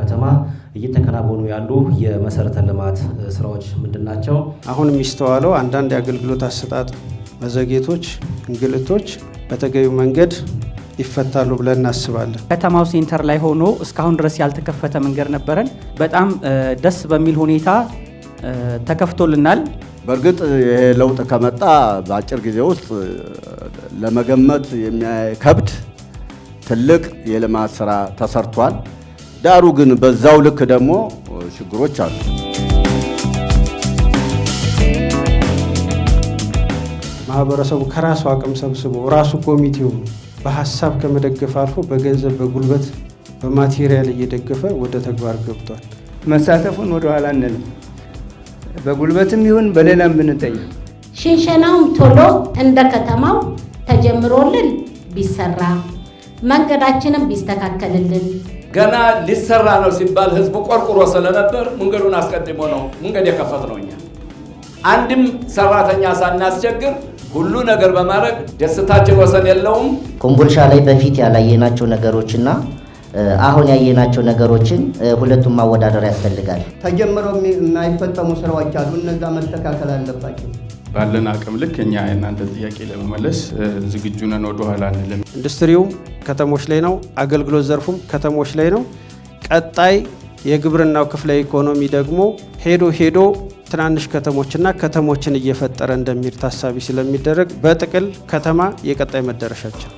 ከተማ እየተከናወኑ ያሉ የመሰረተ ልማት ስራዎች ምንድናቸው? አሁን የሚስተዋለው አንዳንድ የአገልግሎት አሰጣጥ መዘግየቶች፣ እንግልቶች በተገቢው መንገድ ይፈታሉ ብለን እናስባለን። ከተማው ሴንተር ላይ ሆኖ እስካሁን ድረስ ያልተከፈተ መንገድ ነበረን። በጣም ደስ በሚል ሁኔታ ተከፍቶልናል። በእርግጥ ይሄ ለውጥ ከመጣ በአጭር ጊዜ ውስጥ ለመገመት የሚከብድ ትልቅ የልማት ስራ ተሰርቷል። ዳሩ ግን በዛው ልክ ደግሞ ችግሮች አሉ። ማህበረሰቡ ከራሱ አቅም ሰብስቦ ራሱ ኮሚቴው በሀሳብ ከመደገፍ አልፎ በገንዘብ፣ በጉልበት፣ በማቴሪያል እየደገፈ ወደ ተግባር ገብቷል። መሳተፉን ወደ ኋላ አንልም። በጉልበትም ይሁን በሌላም ብንጠይቅ ሽንሸናውም ቶሎ እንደ ከተማው ተጀምሮልን ቢሰራ መንገዳችንም ቢስተካከልልን። ገና ሊሰራ ነው ሲባል ህዝቡ ቆርቁሮ ስለነበር መንገዱን አስቀድሞ ነው መንገድ የከፈትነው እኛ። አንድም ሰራተኛ ሳናስቸግር ሁሉ ነገር በማድረግ ደስታችን ወሰን የለውም። ኮምቦልቻ ላይ በፊት ያላየናቸው ነገሮችና አሁን ያየናቸው ነገሮችን ሁለቱም ማወዳደር ያስፈልጋል። ተጀምረው የማይፈጸሙ ስራዎች አሉ፣ እነዛ መስተካከል አለባቸው። ባለን አቅም ልክ እኛ የእናንተ ጥያቄ ለመመለስ ዝግጁ ነን፣ ወደ ኋላ አንልም። ኢንዱስትሪውም ከተሞች ላይ ነው፣ አገልግሎት ዘርፉም ከተሞች ላይ ነው። ቀጣይ የግብርናው ክፍለ ኢኮኖሚ ደግሞ ሄዶ ትናንሽ ከተሞችና ከተሞችን እየፈጠረ እንደሚል ታሳቢ ስለሚደረግ በጥቅል ከተማ የቀጣይ መዳረሻችን።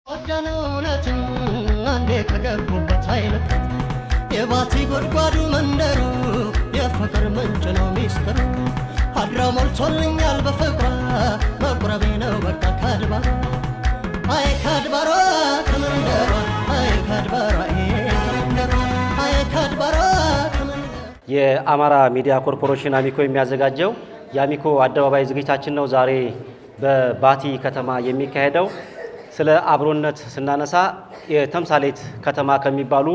ወደነውነት አንዴ ከገቡበት አይነት የባቲ ጎድጓዱ መንደሩ የፍቅር ምንጭ ነው ሚስጥሩ። አድራ ሞልቶልኛል በፍቅሯ መቁረቤ ነው በቃ ካድባሯ አይ ካድባሯ ከመንደሯ አይ ካድባሯ ከመንደሯ አይ ካድባሯ ከመንደሯ። የአማራ ሚዲያ ኮርፖሬሽን አሚኮ የሚያዘጋጀው የአሚኮ አደባባይ ዝግጅታችን ነው ዛሬ በባቲ ከተማ የሚካሄደው። ስለ አብሮነት ስናነሳ የተምሳሌት ከተማ ከሚባሉ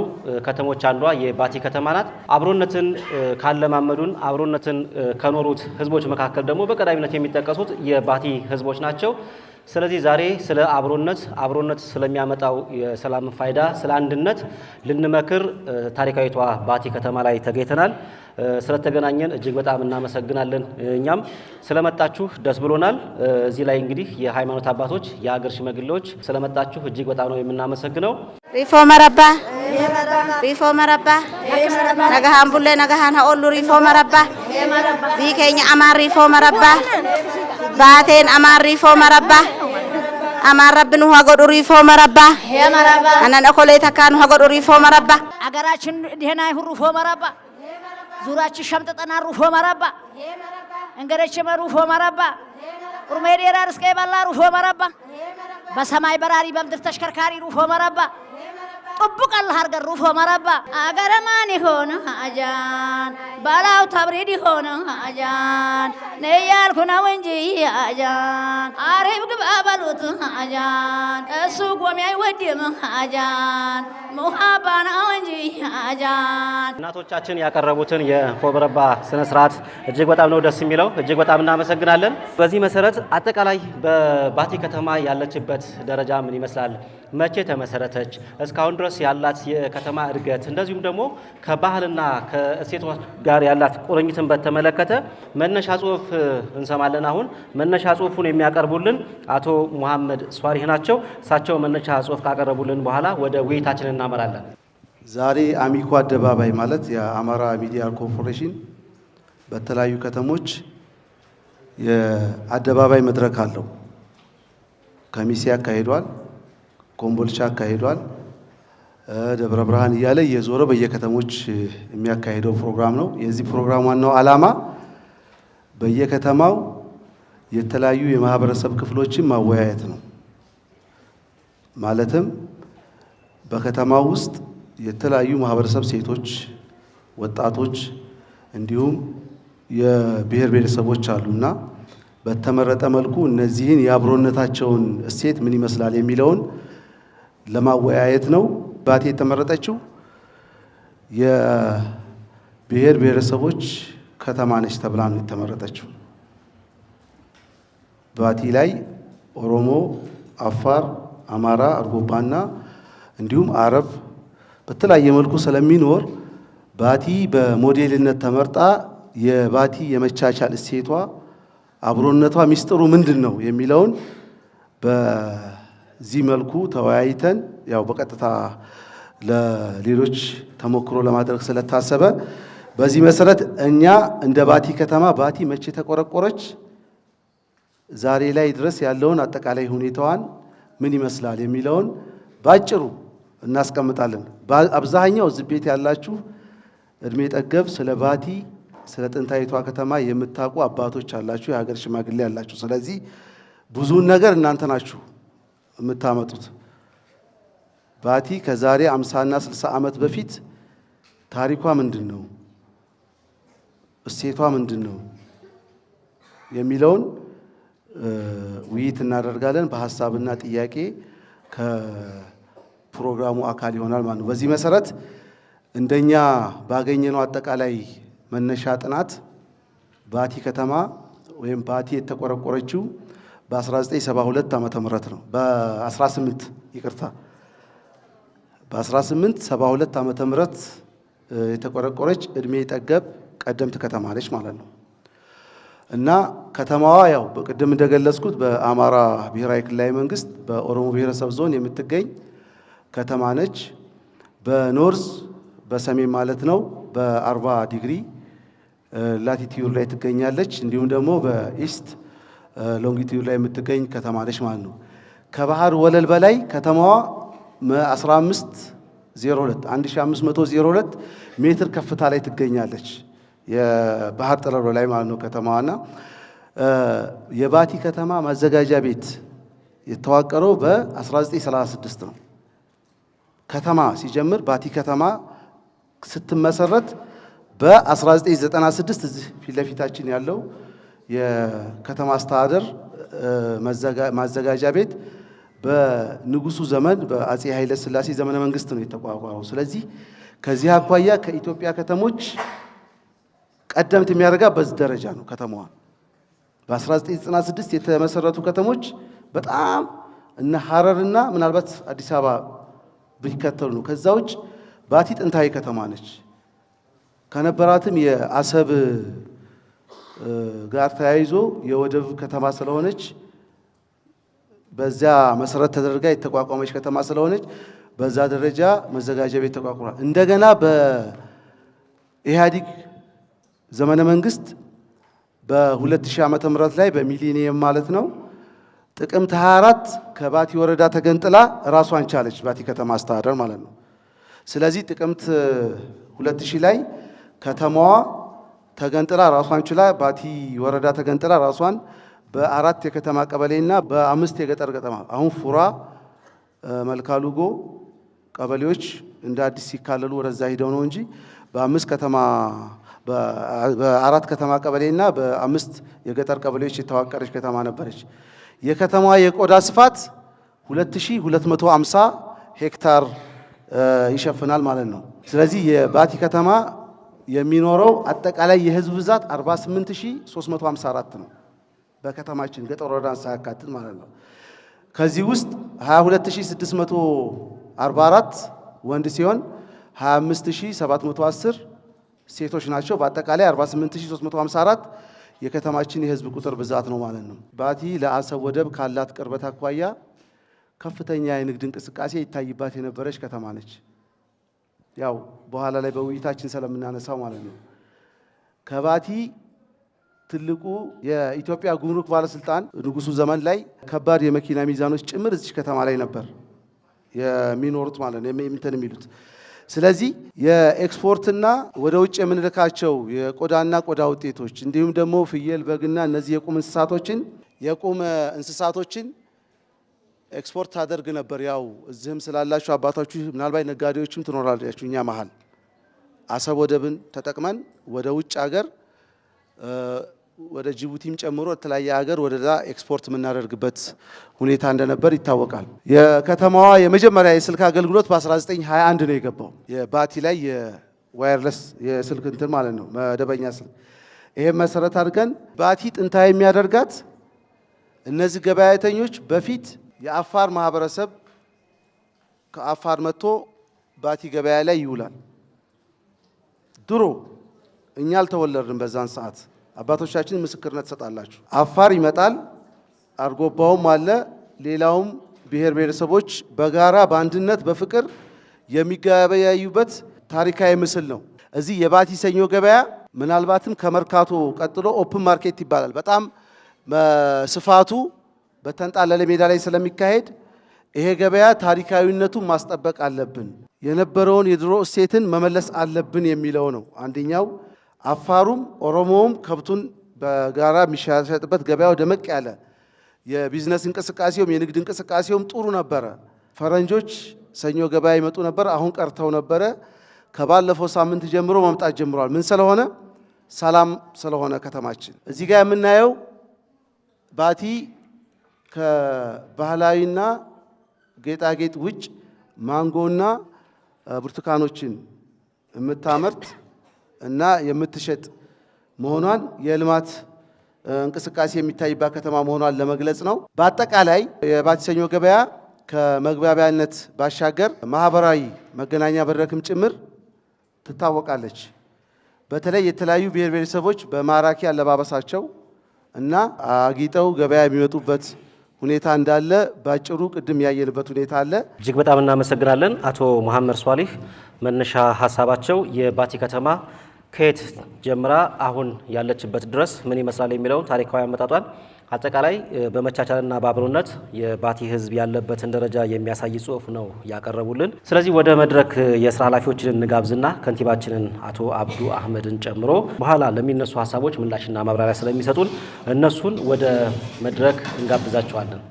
ከተሞች አንዷ የባቲ ከተማ ናት። አብሮነትን ካለማመዱን አብሮነትን ከኖሩት ህዝቦች መካከል ደግሞ በቀዳሚነት የሚጠቀሱት የባቲ ህዝቦች ናቸው። ስለዚህ ዛሬ ስለ አብሮነት ስለሚያመጣው የሰላም ፋይዳ፣ ስለ አንድነት ልንመክር ታሪካዊቷ ባቲ ከተማ ላይ ተገኝተናል። ስለተገናኘን እጅግ በጣም እናመሰግናለን። እኛም ስለመጣችሁ ደስ ብሎናል። እዚህ ላይ እንግዲህ የሃይማኖት አባቶች፣ የሀገር ሽማግሌዎች ስለመጣችሁ እጅግ በጣም ነው የምናመሰግነው። ሪፎ መረባ ነጋሃን ቡሌ ነጋሃን ኦሉ ሪፎ መረባ ቢኬኛ አማን ሪፎ መረባ ባቴን አማን ሪፎ መረባ አማን ረብን ሀገዱ ሪፎ መረባ አናን እኮሌ ተካን ሀገዱ ሪፎ መረባ አገራችን ደህና ይሁን ሪፎ መረባ ዙራችን ሸምጥጠና ሩፎ መረባ እንገረች መሩፎ መረባ ኡርሜዴራ ርስቀ ባላ ሩፎ መረባ በሰማይ በራሪ በምድር ተሽከርካሪ ሩፎ መረባ ጥብቅ አላህ አርገን ሩፎ መረባ አገረማን ይሆነ አጃን ባላው ተብሪድ ይሆነ አጃን ነያልኩ ነው እንጂ አጃን አሪብ ግብ አበሉት አጃን እሱ ጎሜ አይወድም አጃን ሙሃባና እንጂ አጃን። እናቶቻችን ያቀረቡትን የሪፎ መረባ ስነ ስርዓት እጅግ በጣም ነው ደስ የሚለው። እጅግ በጣም እናመሰግናለን። በዚህ መሰረት አጠቃላይ በባቲ ከተማ ያለችበት ደረጃ ምን ይመስላል? መቼ ተመሰረተች? እስካሁን ድረስ ያላት የከተማ እድገት እንደዚሁም ደግሞ ከባህልና ከእሴቶች ጋር ያላት ቁርኝትን በተመለከተ መነሻ ጽሁፍ እንሰማለን። አሁን መነሻ ጽሁፉን የሚያቀርቡልን አቶ መሐመድ ሷሪህ ናቸው። እሳቸው መነሻ ጽሁፍ ካቀረቡልን በኋላ ወደ ውይይታችን እናመራለን። ዛሬ አሚኮ አደባባይ ማለት የአማራ ሚዲያ ኮርፖሬሽን በተለያዩ ከተሞች የአደባባይ መድረክ አለው። ከሚሴ አካሂዷል፣ ኮምቦልቻ አካሂዷል፣ ደብረ ብርሃን እያለ የዞረ በየከተሞች የሚያካሂደው ፕሮግራም ነው። የዚህ ፕሮግራም ዋናው ዓላማ በየከተማው የተለያዩ የማህበረሰብ ክፍሎችን ማወያየት ነው። ማለትም በከተማው ውስጥ የተለያዩ ማህበረሰብ ሴቶች፣ ወጣቶች እንዲሁም የብሔር ብሔረሰቦች አሉና በተመረጠ መልኩ እነዚህን የአብሮነታቸውን እሴት ምን ይመስላል የሚለውን ለማወያየት ነው። ባቲ የተመረጠችው የብሔር ብሔረሰቦች ከተማ ነች ተብላ ነው የተመረጠችው። ባቲ ላይ ኦሮሞ፣ አፋር፣ አማራ፣ አርጎባና እንዲሁም አረብ በተለያየ መልኩ ስለሚኖር ባቲ በሞዴልነት ተመርጣ የባቲ የመቻቻል እሴቷ አብሮነቷ ሚስጥሩ ምንድን ነው የሚለውን በዚህ መልኩ ተወያይተን ያው በቀጥታ ለሌሎች ተሞክሮ ለማድረግ ስለታሰበ በዚህ መሰረት እኛ እንደ ባቲ ከተማ ባቲ መቼ ተቆረቆረች፣ ዛሬ ላይ ድረስ ያለውን አጠቃላይ ሁኔታዋን ምን ይመስላል የሚለውን ባጭሩ እናስቀምጣለን። አብዛኛው እዚህ ቤት ያላችሁ እድሜ ጠገብ ስለ ባቲ ስለ ጥንታዊቷ ከተማ የምታውቁ አባቶች አላችሁ፣ የሀገር ሽማግሌ ያላችሁ። ስለዚህ ብዙውን ነገር እናንተ ናችሁ የምታመጡት። ባቲ ከዛሬ 50 እና 60 ዓመት በፊት ታሪኳ ምንድን ነው፣ እሴቷ ምንድን ነው የሚለውን ውይይት እናደርጋለን። በሀሳብና ጥያቄ ከፕሮግራሙ አካል ይሆናል ማለት ነው። በዚህ መሰረት እንደኛ ባገኘነው አጠቃላይ መነሻ ጥናት ባቲ ከተማ ወይም ባቲ የተቆረቆረችው በ1972 ዓመተ ምህረት ነው። በ1872 ዓመተ ምህረት የተቆረቆረች እድሜ ጠገብ ቀደምት ከተማ ነች ማለት ነው። እና ከተማዋ ያው በቅድም እንደገለጽኩት በአማራ ብሔራዊ ክልላዊ መንግስት በኦሮሞ ብሔረሰብ ዞን የምትገኝ ከተማ ነች። በኖርዝ በሰሜን ማለት ነው በ40 ዲግሪ ላቲቲዩድ ላይ ትገኛለች። እንዲሁም ደግሞ በኢስት ሎንጊቲዩድ ላይ የምትገኝ ከተማ ነች ማለት ነው። ከባህር ወለል በላይ ከተማዋ 1502 ሜትር ከፍታ ላይ ትገኛለች። የባህር ጠለሎ ላይ ማለት ነው ከተማዋና የባቲ ከተማ ማዘጋጃ ቤት የተዋቀረው በ1936 ነው። ከተማ ሲጀምር ባቲ ከተማ ስትመሰረት በ1996 እዚህ ፊት ለፊታችን ያለው የከተማ አስተዳደር ማዘጋጃ ቤት በንጉሱ ዘመን በአጼ ኃይለ ሥላሴ ዘመነ መንግስት ነው የተቋቋመው። ስለዚህ ከዚህ አኳያ ከኢትዮጵያ ከተሞች ቀደምት የሚያደርጋ በዚህ ደረጃ ነው ከተማዋ። በ1996 የተመሰረቱ ከተሞች በጣም እነ ሐረርና ምናልባት አዲስ አበባ ቢከተሉ ነው። ከዛ ውጭ ባቲ ጥንታዊ ከተማ ነች። ከነበራትም የአሰብ ጋር ተያይዞ የወደብ ከተማ ስለሆነች በዚያ መሰረት ተደርጋ የተቋቋመች ከተማ ስለሆነች በዛ ደረጃ መዘጋጃ ቤት ተቋቁሟል። እንደገና በኢህአዴግ ዘመነ መንግስት በ2000 ዓመተ ምህረት ላይ በሚሊኒየም ማለት ነው ጥቅምት 24 ከባቲ ወረዳ ተገንጥላ ራሷን ቻለች ባቲ ከተማ አስተዳደር ማለት ነው። ስለዚህ ጥቅምት 2000 ላይ ከተማዋ ተገንጥላ ራሷን ችላ ባቲ ወረዳ ተገንጥላ ራሷን በ4 የከተማ ቀበሌና በ5 የገጠር ከተማ አሁን ፉራ፣ መልካሉጎ ቀበሌዎች እንደ አዲስ ሲካለሉ ወደዛ ሂደው ነው እንጂ በ4 ከተማ ቀበሌና በ5 የገጠር ቀበሌዎች የተዋቀረች ከተማ ነበረች። የከተማዋ የቆዳ ስፋት 2250 ሄክታር ይሸፍናል ማለት ነው። ስለዚህ የባቲ ከተማ የሚኖረው አጠቃላይ የህዝብ ብዛት 48354 ነው። በከተማችን ገጠር ወረዳን ሳያካትት ማለት ነው። ከዚህ ውስጥ 22644 ወንድ ሲሆን 25710 ሴቶች ናቸው። በአጠቃላይ 48354 የከተማችን የህዝብ ቁጥር ብዛት ነው ማለት ነው። ባቲ ለአሰብ ወደብ ካላት ቅርበት አኳያ ከፍተኛ የንግድ እንቅስቃሴ ይታይባት የነበረች ከተማ ነች። ያው በኋላ ላይ በውይይታችን ስለምናነሳው ማለት ነው። ከባቲ ትልቁ የኢትዮጵያ ጉምሩክ ባለስልጣን ንጉሱ ዘመን ላይ ከባድ የመኪና ሚዛኖች ጭምር እዚህ ከተማ ላይ ነበር የሚኖሩት ማለት ነው እንትን የሚሉት። ስለዚህ የኤክስፖርትና ወደ ውጭ የምንልካቸው የቆዳና ቆዳ ውጤቶች እንዲሁም ደግሞ ፍየል፣ በግና እነዚህ የቁም እንስሳቶችን ኤክስፖርት ታደርግ ነበር። ያው እዚህም ስላላችሁ አባታችሁ ምናልባት ነጋዴዎችም ትኖራላችሁ። እኛ መሀል አሰብ ወደብን ተጠቅመን ወደ ውጭ ሀገር ወደ ጅቡቲም ጨምሮ የተለያየ ሀገር ወደዛ ኤክስፖርት የምናደርግበት ሁኔታ እንደነበር ይታወቃል። የከተማዋ የመጀመሪያ የስልክ አገልግሎት በ1921 ነው የገባው። የባቲ ላይ የዋየርለስ የስልክ እንትን ማለት ነው መደበኛ ስልክ። ይሄን መሰረት አድርገን ባቲ ጥንታዊ የሚያደርጋት እነዚህ ገበያተኞች በፊት የአፋር ማህበረሰብ ከአፋር መጥቶ ባቲ ገበያ ላይ ይውላል። ድሮ እኛ አልተወለድንም በዛን ሰዓት አባቶቻችን ምስክርነት ሰጣላችሁ። አፋር ይመጣል፣ አርጎባውም አለ፣ ሌላውም ብሔር ብሔረሰቦች በጋራ በአንድነት በፍቅር የሚገበያዩበት ታሪካዊ ምስል ነው። እዚህ የባቲ ሰኞ ገበያ ምናልባትም ከመርካቶ ቀጥሎ ኦፕን ማርኬት ይባላል። በጣም ስፋቱ በተንጣለለ ሜዳ ላይ ስለሚካሄድ ይሄ ገበያ ታሪካዊነቱን ማስጠበቅ አለብን፣ የነበረውን የድሮ እሴትን መመለስ አለብን የሚለው ነው አንደኛው። አፋሩም ኦሮሞውም ከብቱን በጋራ የሚሸጥበት ገበያው ደመቅ ያለ የቢዝነስ እንቅስቃሴውም የንግድ እንቅስቃሴውም ጥሩ ነበረ። ፈረንጆች ሰኞ ገበያ ይመጡ ነበር፣ አሁን ቀርተው ነበረ። ከባለፈው ሳምንት ጀምሮ መምጣት ጀምሯል። ምን ስለሆነ? ሰላም ስለሆነ ከተማችን። እዚህ ጋር የምናየው ባቲ ከባህላዊና ጌጣጌጥ ውጭ ማንጎና ብርቱካኖችን የምታመርት እና የምትሸጥ መሆኗን የልማት እንቅስቃሴ የሚታይባት ከተማ መሆኗን ለመግለጽ ነው። በአጠቃላይ የባቲ ሰኞ ገበያ ከመግባቢያነት ባሻገር ማህበራዊ መገናኛ መድረክም ጭምር ትታወቃለች። በተለይ የተለያዩ ብሔር ብሔረሰቦች በማራኪ አለባበሳቸው እና አጊጠው ገበያ የሚመጡበት ሁኔታ እንዳለ ባጭሩ ቅድም ያየንበት ሁኔታ አለ። እጅግ በጣም እናመሰግናለን አቶ መሐመድ ሷሊህ። መነሻ ሀሳባቸው የባቲ ከተማ ከየት ጀምራ አሁን ያለችበት ድረስ ምን ይመስላል የሚለውን ታሪካዊ አመጣጧን አጠቃላይ በመቻቻልና በአብሮነት የባቲ ሕዝብ ያለበትን ደረጃ የሚያሳይ ጽሁፍ ነው ያቀረቡልን። ስለዚህ ወደ መድረክ የስራ ኃላፊዎችን እንጋብዝና ከንቲባችንን አቶ አብዱ አህመድን ጨምሮ በኋላ ለሚነሱ ሀሳቦች ምላሽና ማብራሪያ ስለሚሰጡን እነሱን ወደ መድረክ እንጋብዛቸዋለን።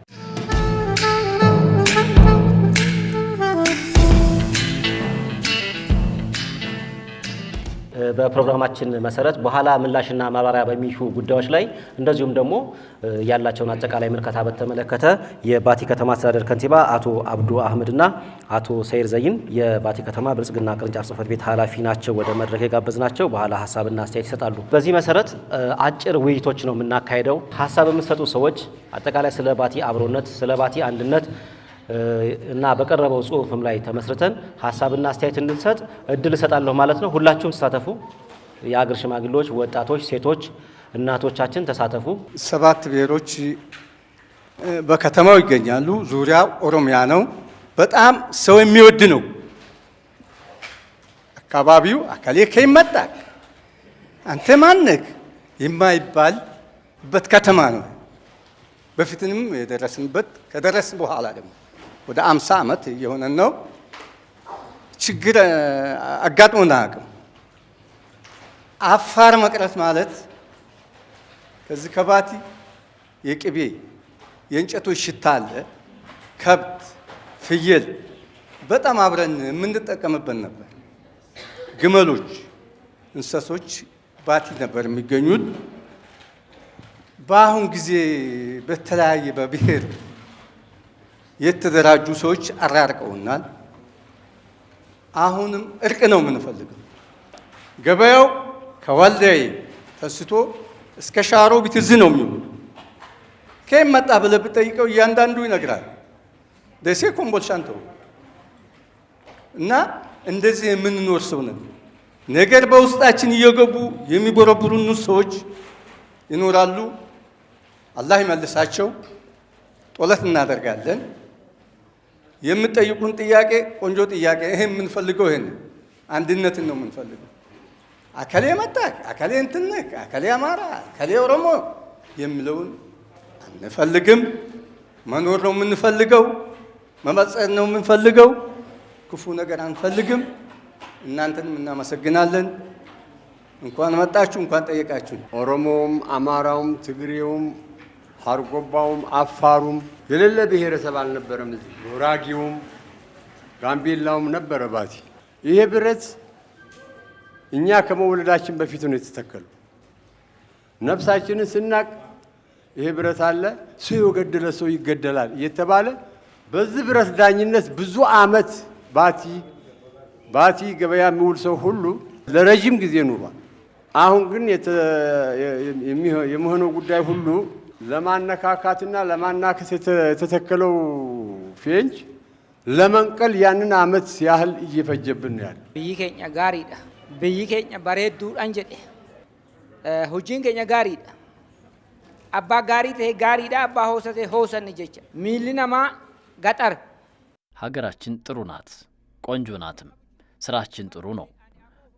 በፕሮግራማችን መሰረት በኋላ ምላሽና ማብራሪያ በሚሹ ጉዳዮች ላይ እንደዚሁም ደግሞ ያላቸውን አጠቃላይ ምልከታ በተመለከተ የባቲ ከተማ አስተዳደር ከንቲባ አቶ አብዱ አህመድና አቶ ሰይር ዘይን የባቲ ከተማ ብልጽግና ቅርንጫፍ ጽህፈት ቤት ኃላፊ ናቸው ወደ መድረክ የጋበዝናቸው። በኋላ ሀሳብና አስተያየት ይሰጣሉ። በዚህ መሰረት አጭር ውይይቶች ነው የምናካሄደው። ሀሳብ የምትሰጡ ሰዎች አጠቃላይ ስለ ባቲ አብሮነት፣ ስለ ባቲ አንድነት እና በቀረበው ጽሁፍም ላይ ተመስርተን ሀሳብና አስተያየት እንድንሰጥ እድል እሰጣለሁ ማለት ነው። ሁላችሁም ተሳተፉ። የአገር ሽማግሌዎች፣ ወጣቶች፣ ሴቶች፣ እናቶቻችን ተሳተፉ። 7 ብሔሮች በከተማው ይገኛሉ። ዙሪያው ኦሮሚያ ነው። በጣም ሰው የሚወድ ነው አካባቢው። አካሌ ከይመጣ አንተ ማነህ የማይባልበት ከተማ ነው። በፊትንም የደረስንበት ከደረስን በኋላ ደግሞ ወደ 50 ዓመት እየሆነ ነው። ችግር አጋጥሞና አቅም አፋር መቅረት ማለት ከዚህ ከባቲ የቅቤ የእንጨቶች ሽታ አለ። ከብት፣ ፍየል በጣም አብረን የምንጠቀምበት ነበር። ግመሎች፣ እንስሶች ባቲ ነበር የሚገኙት። በአሁን ጊዜ በተለያየ በብሔር የተደራጁ ሰዎች አራርቀውናል። አሁንም እርቅ ነው የምንፈልገው። ገበያው ከወልዳይ ተስቶ እስከ ሻሮ ቢት እዚህ ነው የሚውሉ። ከየት መጣ ብለህ ብጠይቀው እያንዳንዱ ይነግራል። ደሴ ኮምቦልቻን ተው እና እንደዚህ የምንኖር ሰው ነን። ነገር በውስጣችን እየገቡ የሚቦረብሩን ሰዎች ይኖራሉ። አላህ ይመልሳቸው። ጦለት እናደርጋለን። የምትጠይቁን ጥያቄ ቆንጆ ጥያቄ። ይሄ የምንፈልገው ይሄን አንድነትን ነው የምንፈልገው። አከሌ መጣ፣ አከሌ እንትን፣ አከሌ አማራ፣ አከሌ ኦሮሞ የሚለውን አንፈልግም። መኖር ነው የምንፈልገው። መመጸን ነው የምንፈልገው። ክፉ ነገር አንፈልግም። እናንተንም እናመሰግናለን። እንኳን መጣችሁ፣ እንኳን ጠየቃችሁ። ኦሮሞውም፣ አማራውም፣ ትግሬውም፣ ሀርጎባውም፣ አፋሩም የሌለ ብሔረሰብ አልነበረም። እዚህ ጉራጌውም፣ ጋምቤላውም ነበረ ባቲ። ይሄ ብረት እኛ ከመወለዳችን በፊት ነው የተተከለው። ነፍሳችንን ስናቅ ይሄ ብረት አለ፣ ሰው የገደለ ሰው ይገደላል እየተባለ በዚህ ብረት ዳኝነት ብዙ ዓመት ባቲ ገበያ የሚውል ሰው ሁሉ ለረጅም ጊዜ ኑሯል። አሁን ግን የሚሆነው ጉዳይ ሁሉ ለማነካካትና ለማናከስ የተተከለው ፌንጅ ለመንቀል ያንን ዓመት ያህል እየፈጀብን ነው ያለው። ብይ ኬኛ ጋሪዳ ብይ ኬኛ ባሬዱዳን ጀዴ ሁጂን ኬኛ ጋሪዳ አባ ጋሪ ተሄ ጋሪዳ አባ ሆሰቴ ሆሰን ጀቻ ሚልናማ ገጠር ሀገራችን ጥሩ ናት፣ ቆንጆ ናትም። ስራችን ጥሩ ነው።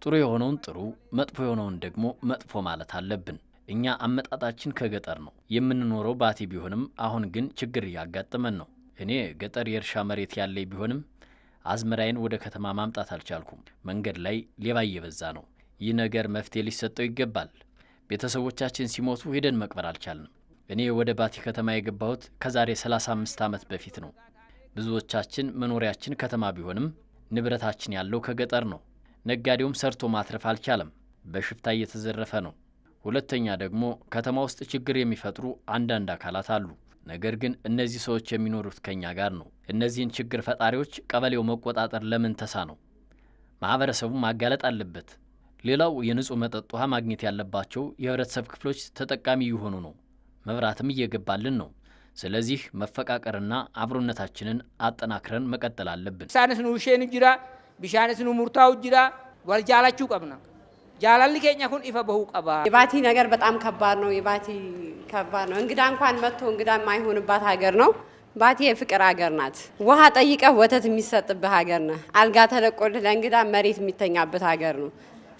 ጥሩ የሆነውን ጥሩ፣ መጥፎ የሆነውን ደግሞ መጥፎ ማለት አለብን። እኛ አመጣጣችን ከገጠር ነው። የምንኖረው ባቲ ቢሆንም አሁን ግን ችግር እያጋጠመን ነው። እኔ ገጠር የእርሻ መሬት ያለኝ ቢሆንም አዝመራዬን ወደ ከተማ ማምጣት አልቻልኩም። መንገድ ላይ ሌባ እየበዛ ነው። ይህ ነገር መፍትሄ ሊሰጠው ይገባል። ቤተሰቦቻችን ሲሞቱ ሄደን መቅበር አልቻልንም። እኔ ወደ ባቲ ከተማ የገባሁት ከዛሬ 35 ዓመት በፊት ነው። ብዙዎቻችን መኖሪያችን ከተማ ቢሆንም ንብረታችን ያለው ከገጠር ነው። ነጋዴውም ሰርቶ ማትረፍ አልቻለም፣ በሽፍታ እየተዘረፈ ነው። ሁለተኛ ደግሞ ከተማ ውስጥ ችግር የሚፈጥሩ አንዳንድ አካላት አሉ። ነገር ግን እነዚህ ሰዎች የሚኖሩት ከኛ ጋር ነው። እነዚህን ችግር ፈጣሪዎች ቀበሌው መቆጣጠር ለምን ተሳ ነው? ማህበረሰቡ ማጋለጥ አለበት። ሌላው የንጹህ መጠጥ ውሃ ማግኘት ያለባቸው የህብረተሰብ ክፍሎች ተጠቃሚ ይሆኑ ነው። መብራትም እየገባልን ነው። ስለዚህ መፈቃቀርና አብሮነታችንን አጠናክረን መቀጠል አለብን። ሳንስኑ ሼን ጅራ ቢሻንስኑ ሙርታው ጅራ ወልጃላችሁ ቀብና ጃላል ከኛ ኩን ኢፈ በሁ ቀባ። የባቲ ነገር በጣም ከባድ ነው። የባቲ ከባድ ነው። እንግዳ እንኳን መጥቶ እንግዳ የማይሆንባት ሀገር ነው። ባቲ የፍቅር ሀገር ናት። ውሃ ጠይቀህ ወተት የሚሰጥበት ሀገር ነው። አልጋ ተለቆልህ ለእንግዳ መሬት የሚተኛበት ሀገር ነው።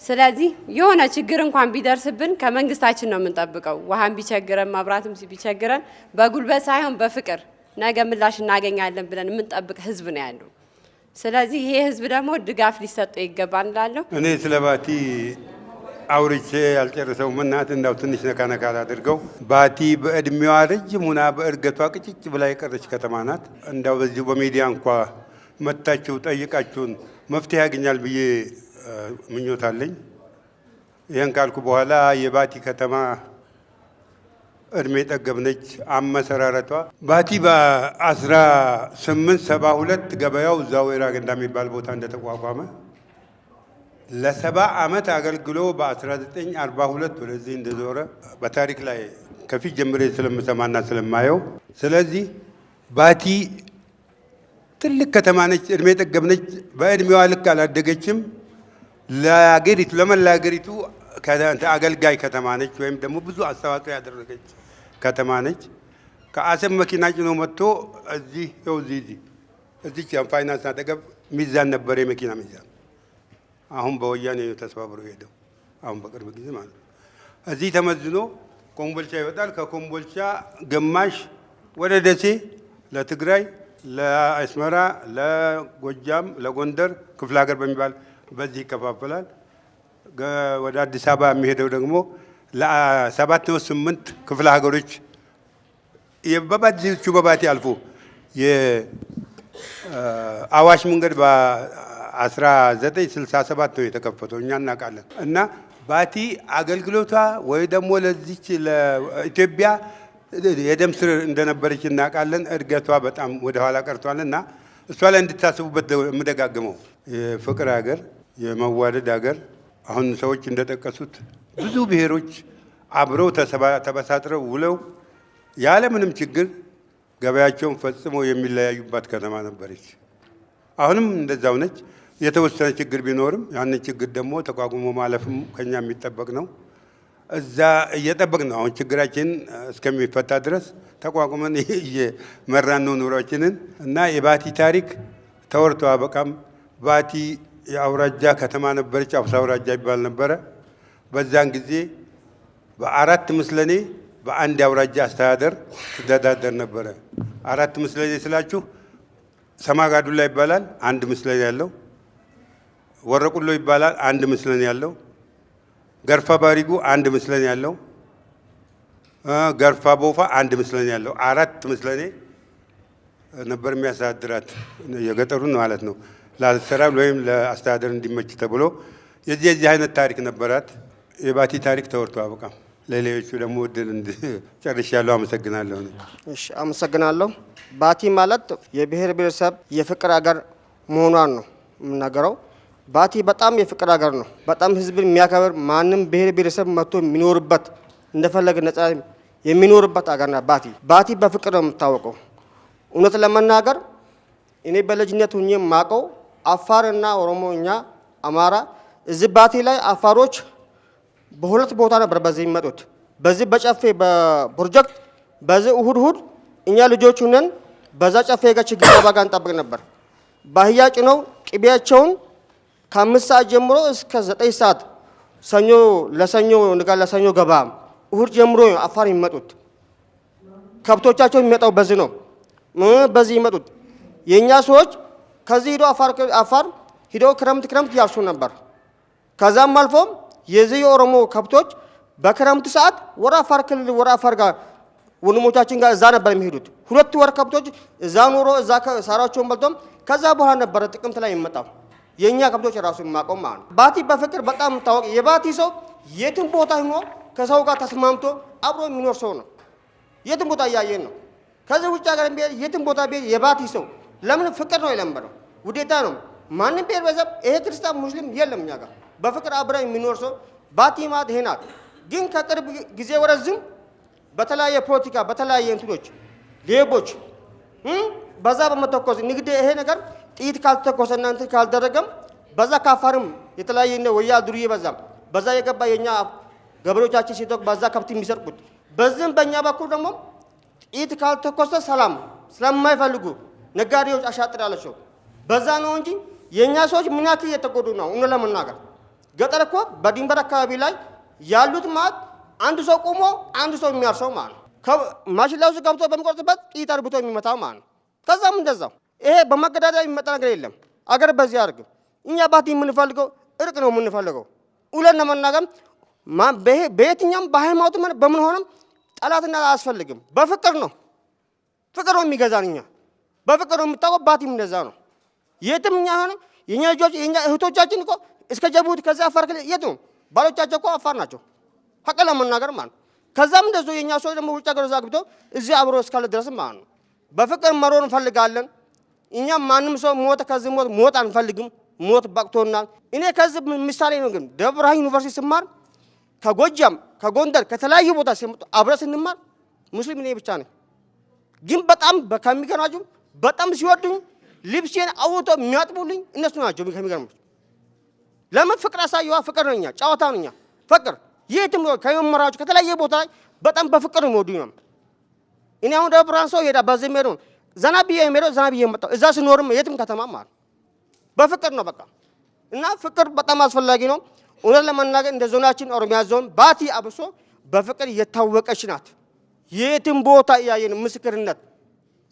ስለዚህ የሆነ ችግር እንኳን ቢደርስብን ከመንግስታችን ነው የምንጠብቀው። ውሃም ቢቸግረን መብራትም ቢቸግረን በጉልበት ሳይሆን በፍቅር ነገ ምላሽ እናገኛለን ብለን የምንጠብቅ ህዝብ ነው ያለው። ስለዚህ ይሄ ህዝብ ደግሞ ድጋፍ ሊሰጠው ይገባል እላለሁ። እኔ ስለ ባቲ አውርቼ ያልጨርሰውም እናት እንዳው ትንሽ ነካ አድርገው ባቲ በእድሜዋ ረጅም ሆና በእድገቷ ቅጭጭ ብላ የቀረች ከተማ ናት። እንዳው በዚሁ በሚዲያ እንኳ መታችሁ ጠይቃችሁን መፍትሄ ያገኛል ብዬ ምኞት አለኝ። ይህን ካልኩ በኋላ የባቲ ከተማ እድሜ ጠገብ ነች። አመሰራረቷ ባቲ በ1872 ገበያው እዛው ወይራ ገንዳ የሚባል ቦታ እንደተቋቋመ ለ70 ዓመት አገልግሎ በ1942 ወደዚህ እንደዞረ በታሪክ ላይ ከፊት ጀምሬ ስለምሰማና ስለማየው፣ ስለዚህ ባቲ ትልቅ ከተማ ነች። እድሜ ጠገብ ነች። በእድሜዋ ልክ አላደገችም። ለአገሪቱ ለመላ አገሪቱ አገልጋይ ከተማ ነች፣ ወይም ደግሞ ብዙ አስተዋጽኦ ያደረገች ከተማ ነች። ከአሰብ መኪና ጭኖ መጥቶ እዚህ ፋይናንስ አጠገብ ሚዛን ነበር፣ የመኪና ሚዛን። አሁን በወያኔ ተሰባብሮ ሄደው አሁን በቅርብ ጊዜ ማለት ነው። እዚህ ተመዝኖ ኮምቦልቻ ይወጣል። ከኮምቦልቻ ግማሽ ወደ ደሴ፣ ለትግራይ፣ ለአስመራ፣ ለጎጃም፣ ለጎንደር ክፍለ ሀገር በሚባል በዚህ ይከፋፈላል። ወደ አዲስ አበባ የሚሄደው ደግሞ ለ7 ነው 8 ክፍለ ሀገሮች በባቲ አልፎ የአዋሽ መንገድ በ1967 ነው የተከፈተው። እኛ እናውቃለን። እና ባቲ አገልግሎቷ ወይ ደግሞ ለዚች ለኢትዮጵያ የደም ስር እንደነበረች እናውቃለን። እድገቷ በጣም ወደ ኋላ ቀርቷል እና እሷ ላይ እንድታስቡበት የምደጋግመው የፍቅር ሀገር፣ የመዋደድ ሀገር። አሁን ሰዎች እንደጠቀሱት ብዙ ብሔሮች አብረው ተበሳጥረው ውለው ያለምንም ችግር ገበያቸውን ፈጽመው የሚለያዩባት ከተማ ነበረች። አሁንም እንደዛው ነች። የተወሰነ ችግር ቢኖርም ያንን ችግር ደግሞ ተቋቁሞ ማለፍም ከኛ የሚጠበቅ ነው። እዛ እየጠበቅ ነው። አሁን ችግራችን እስከሚፈታ ድረስ ተቋቁመን እየመራን ነው ኑሯችንን እና የባቲ ታሪክ ተወርቶ አበቃም። ባቲ የአውራጃ ከተማ ነበረች። አብሳ አውራጃ ይባል ነበረ። በዛን ጊዜ በ4 ምስለኔ በአንድ አውራጃ አስተዳደር ትተዳደር ነበረ። 4 ምስለኔ ስላችሁ ሰማጋዱላ ይባላል፣ አንድ ምስለን ያለው። ወረቁሎ ይባላል፣ አንድ ምስለን ያለው። ገርፋ ባሪጉ አንድ ምስለን ያለው። ገርፋ ቦፋ አንድ ምስለን ያለው። 4 ምስለኔ ነበር የሚያስተዳድራት የገጠሩን ማለት ነው። ለአሰራር ወይም ለአስተዳደር እንዲመች ተብሎ የዚህ አይነት ታሪክ ነበራት። የባቲ ታሪክ ተወርቶ አበቃም። ለሌሎቹ ደግሞ እድል ጨርሻለሁ። አመሰግናለሁ። እሺ፣ አመሰግናለሁ። ባቲ ማለት የብሔር ብሔረሰብ የፍቅር ሀገር መሆኗን ነው የምናገረው። ባቲ በጣም የፍቅር ሀገር ነው። በጣም ህዝብን የሚያከብር ማንም ብሔር ብሔረሰብ መጥቶ የሚኖርበት እንደፈለገ ነፃ የሚኖርበት ሀገር ናት ባቲ። ባቲ በፍቅር ነው የምታወቀው። እውነት ለመናገር እኔ በልጅነት ሁኜ የማውቀው አፋርና ኦሮሞኛ አማራ እዚህ ባቲ ላይ አፋሮች በሁለት ቦታ ነበር በዚህ የሚመጡት። በዚህ በጨፌ በፕሮጀክት በዚህ እሁድ እኛ ልጆች ሆነን በዛ ጨፌ ጋር ችግር ባጋ እንጠብቅ ነበር። ባህያ ጭነው ቅቤያቸውን ከ5 ሰዓት ጀምሮ እስከ 9 ሰዓት ሰኞ ለሰኞ ገባ እሁድ ጀምሮ አፋር የሚመጡት። ከብቶቻቸው የሚመጣው በዚህ ነው። በዚህ ይመጡት የኛ ሰዎች ከዚህ ሄዶ አፋር ሄዶ ክረምት ያርሱ ነበር። ከዛም አልፎ የዚህ የኦሮሞ ከብቶች በክረምት ሰዓት ወደ አፋር ክልል ወደ አፋር ጋር ወንድሞቻችን ጋር እዛ ነበር የሚሄዱት። 2 ወር ከብቶች እዛ ኖሮ እዛ ሳራቸውን በልቶም ከዛ በኋላ ነበር ጥቅምት ላይ የሚመጣው የኛ ከብቶች ራሱ የማቆም ማለት ነው። ባቲ በፍቅር በጣም ታወቅ። የባቲ ሰው የትም ቦታ ሆኖ ከሰው ጋር ተስማምቶ አብሮ የሚኖር ሰው ነው። የትም ቦታ እያየን ነው። ከዚህ ውጭ ሀገር የትም ቦታ ቤት የባቲ ሰው ለምን ፍቅር ነው የለመደው፣ ውዴታ ነው። ማንም ብሔር ብሔረሰብ ይሄ ክርስቲያን ሙስሊም የለም እኛ ጋር በፍቅር አብረ የሚኖር ሰው ባቲ ማለት ይሄ ናት። ግን ከቅርብ ጊዜ ወደዚህም በተለያየ ፖለቲካ በተለያየ እንትኖች ሌቦች በዛ በመተኮስ ንግድ ይሄ ነገር ጥይት ካልተተኮሰና እንትን ካልደረገም በዛ ካፋርም የተለያየ ወያ ዱርዬ በዛ የገባ የኛ ገበሬዎቻችን ሲቶክ በዛ ከብት የሚሰርቁት በዚህም በእኛ በኩል ደግሞ ጥይት ካልተኮሰ ሰላም ስለማይፈልጉ ነጋዴዎች አሻጥራለቸው። በዛ ነው እንጂ የኛ ሰዎች ምን ያክል እየተጎዱ ነው። እውነት ለመናገር ገጠር እኮ በድንበር አካባቢ ላይ ያሉት ማለት አንድ ሰው ቆሞ አንድ ሰው የሚያርሰው ማለት ነው። ማሽላ ውስጥ ገብቶ በሚቆርጥበት ጥይት አርብቶ የሚመታው ማለት ነው። ከዛም እንደዛው ይሄ በመገዳደል የሚመጣ ነገር የለም። አገር በዚህ አድርግም። እኛ ባቲ የምንፈልገው እርቅ ነው የምንፈልገው። እውነት ለመናገር በየትኛውም በሃይማኖት በምን ሆነም ጠላትና አያስፈልግም። በፍቅር ነው ፍቅር ነው የሚገዛን። እኛ በፍቅር ነው የምታውቀው። ባቲም እንደዛ ነው። የትም እኛ ሆነ የኛ ልጆች የኛ እህቶቻችን እኮ እስከ ጀቡቲ ከዛ አፋር ክልል የት ነው ባሎቻቸው እኮ አፋር ናቸው። ሀቅ ለመናገር ማለት ነው። ከዛም እንደዚሁ የኛ ሰዎች ደግሞ ውጭ ሀገር ዛግብቶ እዚህ አብሮ እስካለ ድረስ ማለት ነው። በፍቅር መኖር እንፈልጋለን። እኛ ማንም ሰው ሞት ከዚህ ሞት አንፈልግም። ሞት በቅቶናል። እኔ ከዚህ ምሳሌ ነው። ግን ደብረ ብርሃን ዩኒቨርሲቲ ስማር ከጎጃም ከጎንደር ከተለያዩ ቦታ ሲመጡ አብረ ስንማር ሙስሊም እኔ ብቻ ነኝ። ግን በጣም ከሚገርማችሁ በጣም ሲወዱኝ ልብሴን አውቶ የሚያጥቡልኝ እነሱ ናቸው። ከሚገርማችሁ ለምን ፍቅር አሳየዋ። ፍቅር ነው። እኛ ጨዋታ ነው። እኛ ፍቅር የትም ከመመራችሁ ከተለያየ ቦታ ላይ በጣም በፍቅር ነው የሚወዱኝ ነው። እኔ አሁን ደብረ ብርሃን ሰው ሄዳ በዚህ ሜዶ ዘና ብዬ ሜዶ ዘና ብዬ መጣሁ። እዛ ስኖርም የትም ከተማ ማለት በፍቅር ነው በቃ። እና ፍቅር በጣም አስፈላጊ ነው። እውነት ለመናገር እንደ ዞናችን ኦሮሚያ ዞን ባቲ አብሶ በፍቅር የታወቀች ናት። የትም ቦታ ያየን ምስክርነት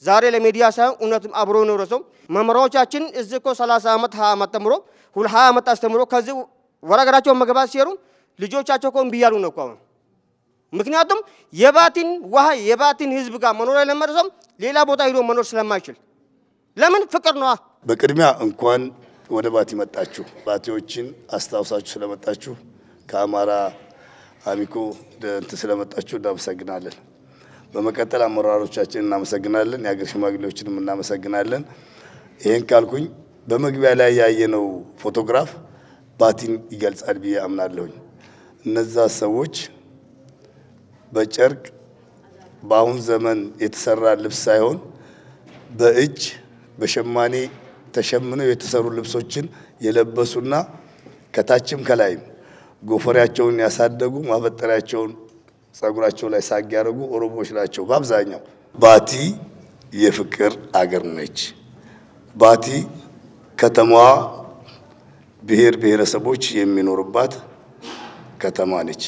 ዛሬ ለሚዲያ ሳይሆን እውነትም አብሮ ነው ረሰው መምህራኖቻችን እዚህ እኮ 30 ዓመት 20 ዓመት ተምሮ 20 ዓመት አስተምሮ ከዚህ ወረገራቸው መግባት ሲሄዱ ልጆቻቸው እኮ እምቢ እያሉ ነው እኮ። ምክንያቱም የባቲን ውሃ የባቲን ህዝብ ጋር መኖር የለመደው ሌላ ቦታ ሄዶ መኖር ስለማይችል ለምን ፍቅር ነው። በቅድሚያ እንኳን ወደ ባቲ መጣችሁ። ባቲዎችን አስታውሳችሁ ስለመጣችሁ ከአማራ አሚኮ እንትን ስለመጣችሁ እናመሰግናለን። በመቀጠል አመራሮቻችን እናመሰግናለን። የሀገር ሽማግሌዎችንም እናመሰግናለን። ይሄን ካልኩኝ በመግቢያ ላይ ያየነው ፎቶግራፍ ባቲን ይገልጻል ብዬ አምናለሁኝ። እነዛ ሰዎች በጨርቅ በአሁን ዘመን የተሰራ ልብስ ሳይሆን በእጅ በሸማኔ ተሸምነው የተሰሩ ልብሶችን የለበሱና ከታችም ከላይም ጎፈሬያቸውን ያሳደጉ ማበጠሪያቸውን ጸጉራቸው ላይ ሳግ ያደረጉ ኦሮሞዎች ናቸው በአብዛኛው። ባቲ የፍቅር አገር ነች። ባቲ ከተማዋ ብሔር ብሔረሰቦች የሚኖሩባት ከተማ ነች።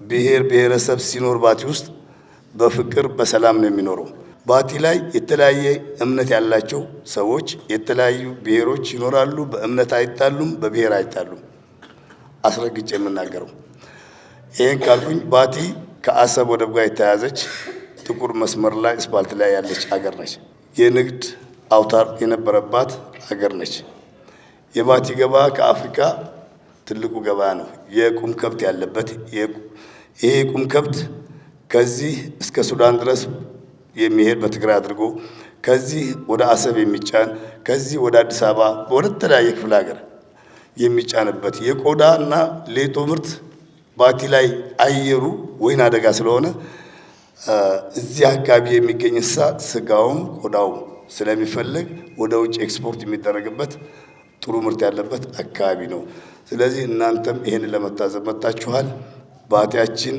ብሔር ብሔረሰብ ሲኖር ባቲ ውስጥ በፍቅር በሰላም ነው የሚኖረው። ባቲ ላይ የተለያየ እምነት ያላቸው ሰዎች የተለያዩ ብሔሮች ይኖራሉ። በእምነት አይጣሉም፣ በብሔር አይጣሉም። አስረግጬ የምናገረው ይሄን ካልኩኝ ባቲ ከአሰብ ወደብ ጋር የተያዘች ጥቁር መስመር ላይ አስፋልት ላይ ያለች አገር ነች። የንግድ አውታር የነበረባት አገር ነች። የባቲ ገበያ ከአፍሪካ ትልቁ ገበያ ነው። የቁም ከብት ያለበት ይሄ ቁም ከብት ከዚህ እስከ ሱዳን ድረስ የሚሄድ በትግራይ አድርጎ ከዚህ ወደ አሰብ የሚጫን ከዚህ ወደ አዲስ አበባ ወደ ተለያየ ክፍለ ሀገር የሚጫንበት የቆዳና ሌጦ ምርት ባቲ ላይ አየሩ ወይን አደጋ ስለሆነ እዚህ አካባቢ የሚገኝ እንስሳ ስጋውም ቆዳው ስለሚፈልግ ወደ ውጭ ኤክስፖርት የሚደረግበት ጥሩ ምርት ያለበት አካባቢ ነው። ስለዚህ እናንተም ይሄን ለመታዘብ መጣችኋል። ባቲያችን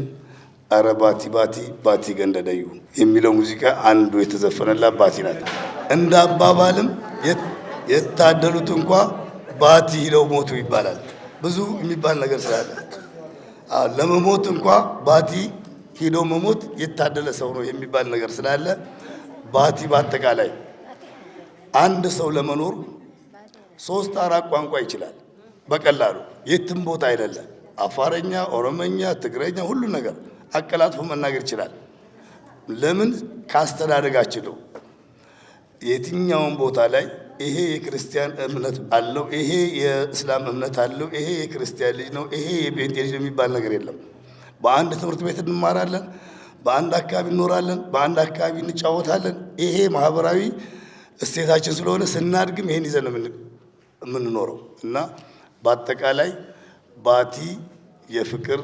አረ ባቲ ባቲ ባቲ ገንደደዩ የሚለው ሙዚቃ አንዱ የተዘፈነላት ባቲ ናት። እንደ አባባልም የታደሉት እንኳ ባቲ ሂደው ሞቱ ይባላል። ብዙ የሚባል ነገር ስላለ ለመሞት እንኳ ባቲ ሂደው መሞት የታደለ ሰው ነው የሚባል ነገር ስላለ ባቲ በአጠቃላይ አንድ ሰው ለመኖር 3-4 ቋንቋ ይችላል በቀላሉ የትም ቦታ አይደለም። አፋረኛ፣ ኦሮመኛ፣ ትግረኛ ሁሉ ነገር አቀላጥፎ መናገር ይችላል። ለምን ካስተዳደጋችን ነው። የትኛውን ቦታ ላይ ይሄ የክርስቲያን እምነት አለው፣ ይሄ የእስላም እምነት አለው፣ ይሄ የክርስቲያን ልጅ ነው፣ ይሄ የጴንጤ ልጅ ነው የሚባል ነገር የለም። በአንድ ትምህርት ቤት እንማራለን፣ በአንድ አካባቢ እንኖራለን፣ በአንድ አካባቢ እንጫወታለን። ይሄ ማህበራዊ እሴታችን ስለሆነ ስናድግም ይሄን ይዘን ነው የምንኖረው እና በአጠቃላይ ባቲ የፍቅር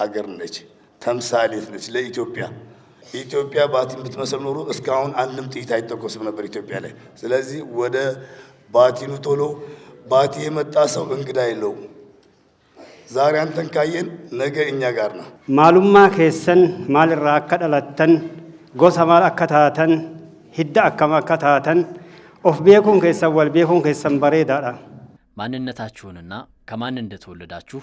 አገር ነች፣ ተምሳሌት ነች ለኢትዮጵያ። ኢትዮጵያ ባቲን ብትመስል ኖሮ እስካሁን አንድም ጥይት አይተኮስም ነበር ኢትዮጵያ ላይ። ስለዚህ ወደ ባቲኑ ቶሎ። ባቲ የመጣ ሰው እንግዳ የለውም። ዛሬ አንተን ካየን ነገ እኛ ጋር ነው። ማሉማ ኬሰን ማልራ አከደለተን ጎሳ ማል አከታተን ሂዳ አከማ አከታተን ኦፍ ቤኩን ኬሰን ወል ቤኩን ኬሰን በሬዳዳ ማንነታችሁንና ከማን እንደተወለዳችሁ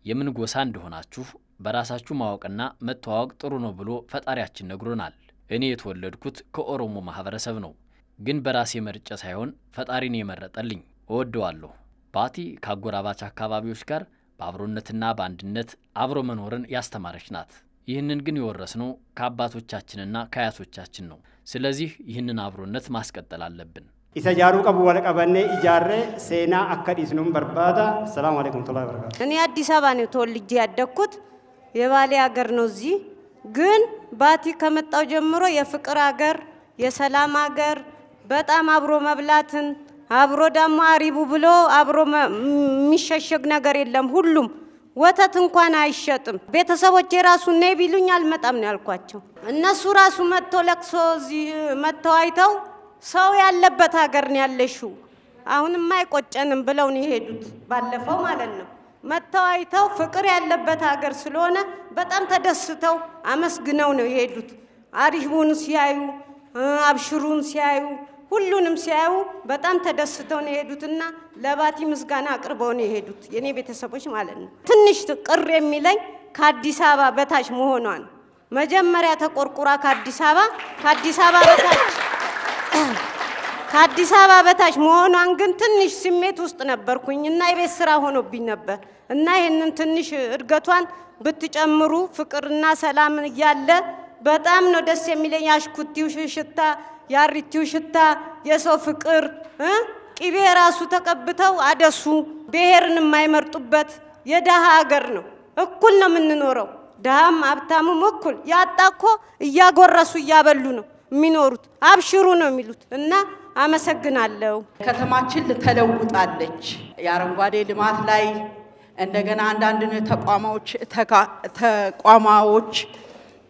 የምን ጎሳ እንደሆናችሁ በራሳችሁ ማወቅና መተዋወቅ ጥሩ ነው ብሎ ፈጣሪያችን ነግሮናል። እኔ የተወለድኩት ከኦሮሞ ማህበረሰብ ነው፣ ግን በራሴ መርጬ ሳይሆን ፈጣሪን የመረጠልኝ። እወደዋለሁ። ባቲ ከአጎራባች አካባቢዎች ጋር በአብሮነትና በአንድነት አብሮ መኖርን ያስተማረች ናት። ይህንን ግን የወረስነው ከአባቶቻችንና ከአያቶቻችን ነው። ስለዚህ ይህንን አብሮነት ማስቀጠል አለብን። ኢሰጃሩ ቀቡ ወለቀበኔ ኢጃሬ ሴና አከዲስኑም በርባዳ። ሰላም አለይኩም ተላ በረካቱ። እኔ አዲስ አበባ ነው ተወልጄ ያደግኩት። የባሌ ሀገር ነው። እዚህ ግን ባቲ ከመጣው ጀምሮ የፍቅር ሀገር፣ የሰላም ሀገር፣ በጣም አብሮ መብላትን አብሮ ደግሞ አሪቡ ብሎ አብሮ የሚሸሸግ ነገር የለም። ሁሉም ወተት እንኳን አይሸጥም። ቤተሰቦቼ ራሱ ነይ ቢሉኝ አልመጣም ነው ያልኳቸው። እነሱ ራሱ መጥተው ለቅሶ እዚህ መጥተው አይተው ሰው ያለበት ሀገር ነው ያለሽው፣ አሁንም አይቆጨንም ብለው ነው የሄዱት። ባለፈው ማለት ነው መጥተው አይተው ፍቅር ያለበት ሀገር ስለሆነ በጣም ተደስተው አመስግነው ነው የሄዱት። አሪቡን ሲያዩ አብሽሩን ሲያዩ ሁሉንም ሲያዩ በጣም ተደስተው ነው የሄዱትና ለባቲ ምስጋና አቅርበው ነው የሄዱት የኔ ቤተሰቦች ማለት ነው። ትንሽ ቅር የሚለኝ ከአዲስ አበባ በታች መሆኗን መጀመሪያ ተቆርቁራ ከአዲስ አበባ በታች መሆኗን ግን ትንሽ ስሜት ውስጥ ነበርኩኝና የቤት ስራ ሆኖብኝ ነበር እና ይሄንን ትንሽ እድገቷን ብትጨምሩ ፍቅርና ሰላም እያለ በጣም ነው ደስ የሚለኝ። አሽኩቲው ሽታ፣ ያሪቲው ሽታ፣ የሰው ፍቅር ቂቤ ራሱ ተቀብተው አደሱ ብሔርን የማይመርጡበት የደሃ ሀገር ነው። እኩል ነው የምንኖረው፣ ደሃም ሀብታሙም እኩል። ያጣኮ እያጎረሱ እያበሉ ነው የሚኖሩት። አብሽሩ ነው የሚሉት እና አመሰግናለሁ። ከተማችን ተለውጣለች። የአረንጓዴ ልማት ላይ እንደገና አንዳንድ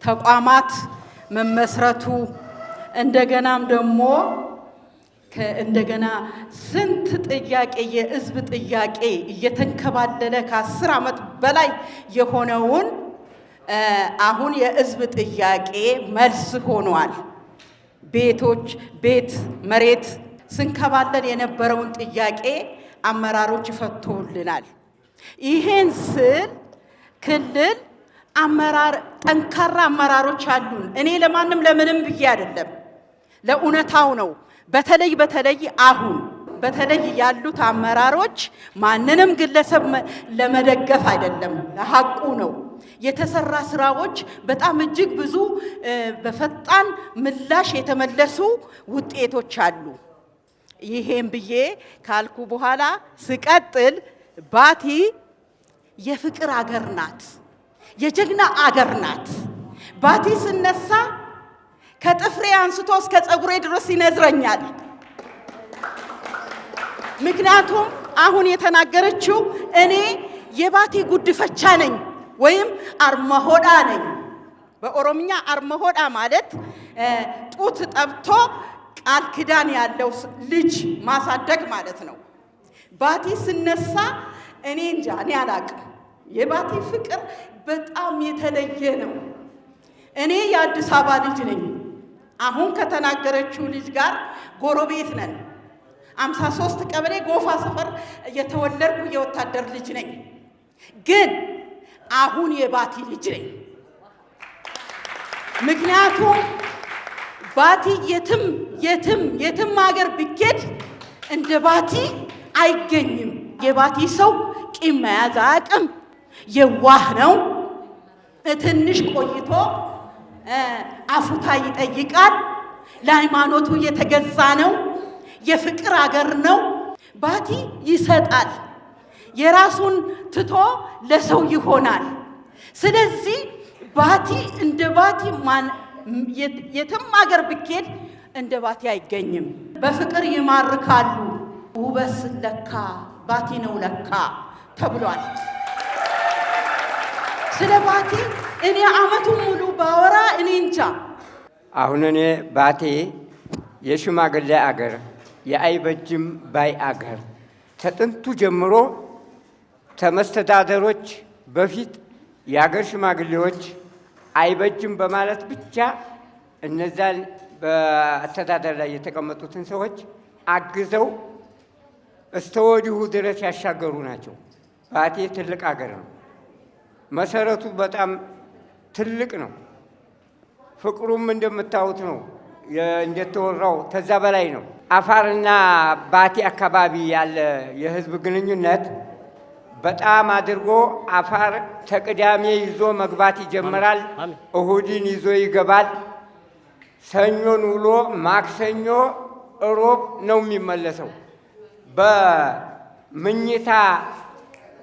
ተቋማት መመስረቱ እንደገናም ደግሞ እንደገና ስንት ጥያቄ የህዝብ ጥያቄ እየተንከባለለ ከ10 ዓመት በላይ የሆነውን አሁን የህዝብ ጥያቄ መልስ ሆኗል። ቤት መሬት ስንከባለል የነበረውን ጥያቄ አመራሮች ፈተውልናል። ይሄን ስል ክልል አመራር ጠንካራ አመራሮች አሉን። እኔ ለማንም ለምንም ብዬ አይደለም። ለእውነታው ነው። በተለይ አሁን በተለይ ያሉት አመራሮች ማንንም ግለሰብ ለመደገፍ አይደለም፣ ለሐቁ ነው። የተሰራ ስራዎች በጣም እጅግ ብዙ በፈጣን ምላሽ የተመለሱ ውጤቶች አሉ። ይሄን ብዬ ካልኩ በኋላ ስቀጥል ባቲ የፍቅር አገር ናት፣ የጀግና አገር ናት። ባቲ ስነሳ ከጥፍሬ አንስቶ እስከ ፀጉሬ ድረስ ይነዝረኛል። ምክንያቱም አሁን የተናገረችው እኔ የባቲ ጉድፈቻ ነኝ ወይም አርመሆዳ ነኝ። በኦሮምኛ አርመሆዳ ማለት ጡት ጠብቶ ቃል ኪዳን ያለው ልጅ ማሳደግ ማለት ነው። ባቲ ስነሳ እኔ እንጃ እኔ አላቅም። የባቲ ፍቅር በጣም የተለየ ነው። እኔ የአዲስ አበባ ልጅ ነኝ። አሁን ከተናገረችው ልጅ ጋር ጎረቤት ነን። 53 ቀበሌ ጎፋ ሰፈር የተወለድኩ የወታደር ልጅ ነኝ። ግን አሁን የባቲ ልጅ ነኝ። ምክንያቱም ባቲ የትም ሀገር ቢኬድ እንደ ባቲ አይገኝም። የባቲ ሰው ቂም መያዝ አያውቅም። የዋህ ነው። ትንሽ ቆይቶ አፉታ ይጠይቃል። ለሃይማኖቱ የተገዛ ነው። የፍቅር አገር ነው። ባቲ ይሰጣል። የራሱን ትቶ ለሰው ይሆናል። ስለዚህ ባቲ እንደ ባቲ የትም ሀገር ብኬድ እንደ ባቲ አይገኝም። በፍቅር ይማርካሉ። ውበት ለካ ባቲ ነው ለካ ተብሏል። ስለ ባቲ እኔ አመቱን ሙሉ ባወራ እኔ እንጃ። አሁን እኔ ባቲ የሽማግሌ አገር የአይበጅም ባይ አገር ከጥንቱ ጀምሮ ከመስተዳደሮች በፊት የአገር ሽማግሌዎች አይበጅም በማለት ብቻ እነዛን በአስተዳደር ላይ የተቀመጡትን ሰዎች አግዘው እስተወዲሁ ድረስ ያሻገሩ ናቸው። ባቲ ትልቅ አገር ነው። መሰረቱ በጣም ትልቅ ነው። ፍቅሩም እንደምታዩት ነው። እንደተወራው ተዛ በላይ ነው። አፋርና ባቲ አካባቢ ያለ የህዝብ ግንኙነት በጣም አድርጎ አፋር ተቅዳሜ ይዞ መግባት ይጀምራል። እሁድን ይዞ ይገባል። ሰኞን ውሎ ማክሰኞ እሮብ ነው የሚመለሰው።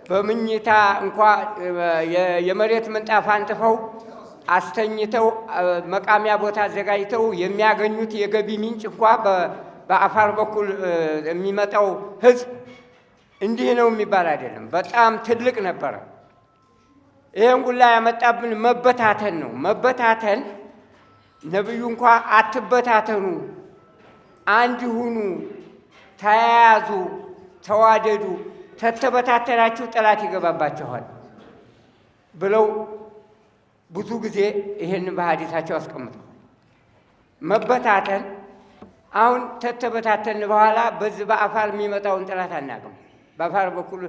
በምኝታ እንኳ የመሬት ምንጣፍ አንጥፈው አስተኝተው መቃሚያ ቦታ አዘጋጅተው የሚያገኙት የገቢ ምንጭ እንኳ በአፋር በኩል የሚመጣው ህዝብ እንዲህ ነው የሚባል አይደለም። በጣም ትልቅ ነበረ። ይሄን ሁላ ያመጣብን መበታተን ነው። መበታተን ነብዩ እንኳ አትበታተኑ፣ አንድ ሁኑ፣ ተያያዙ፣ ተዋደዱ፣ ተተበታተናችሁ ጠላት ይገባባችኋል ብለው ብዙ ጊዜ ይሄን በሐዲሳቸው አስቀምጠዋል። መበታተን አሁን ተተበታተን በኋላ በዚህ በአፋር የሚመጣውን ጠላት አናውቅም። በአፋር በኩል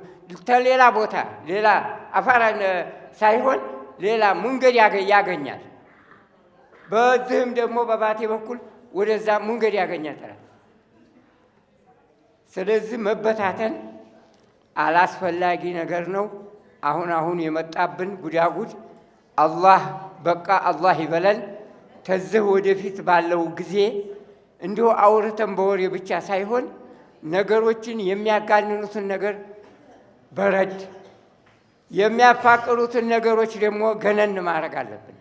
ተሌላ ቦታ ሌላ አፋር ሳይሆን ሌላ መንገድ ያገኛል። በዚህም ደግሞ በባቴ በኩል ወደዛ መንገድ ያገኛል ጠላት። ስለዚህ መበታተን አላስፈላጊ ነገር ነው። አሁን የመጣብን ጉዳጉድ አላህ በቃ አላህ ይበለን። ከዚህ ወደፊት ባለው ጊዜ እንዲሁ አውርተን በወሬ ብቻ ሳይሆን ነገሮችን የሚያጋንኑትን ነገር በረድ የሚያፋቅሩትን ነገሮች ደግሞ ገነን ማድረግ አለብን።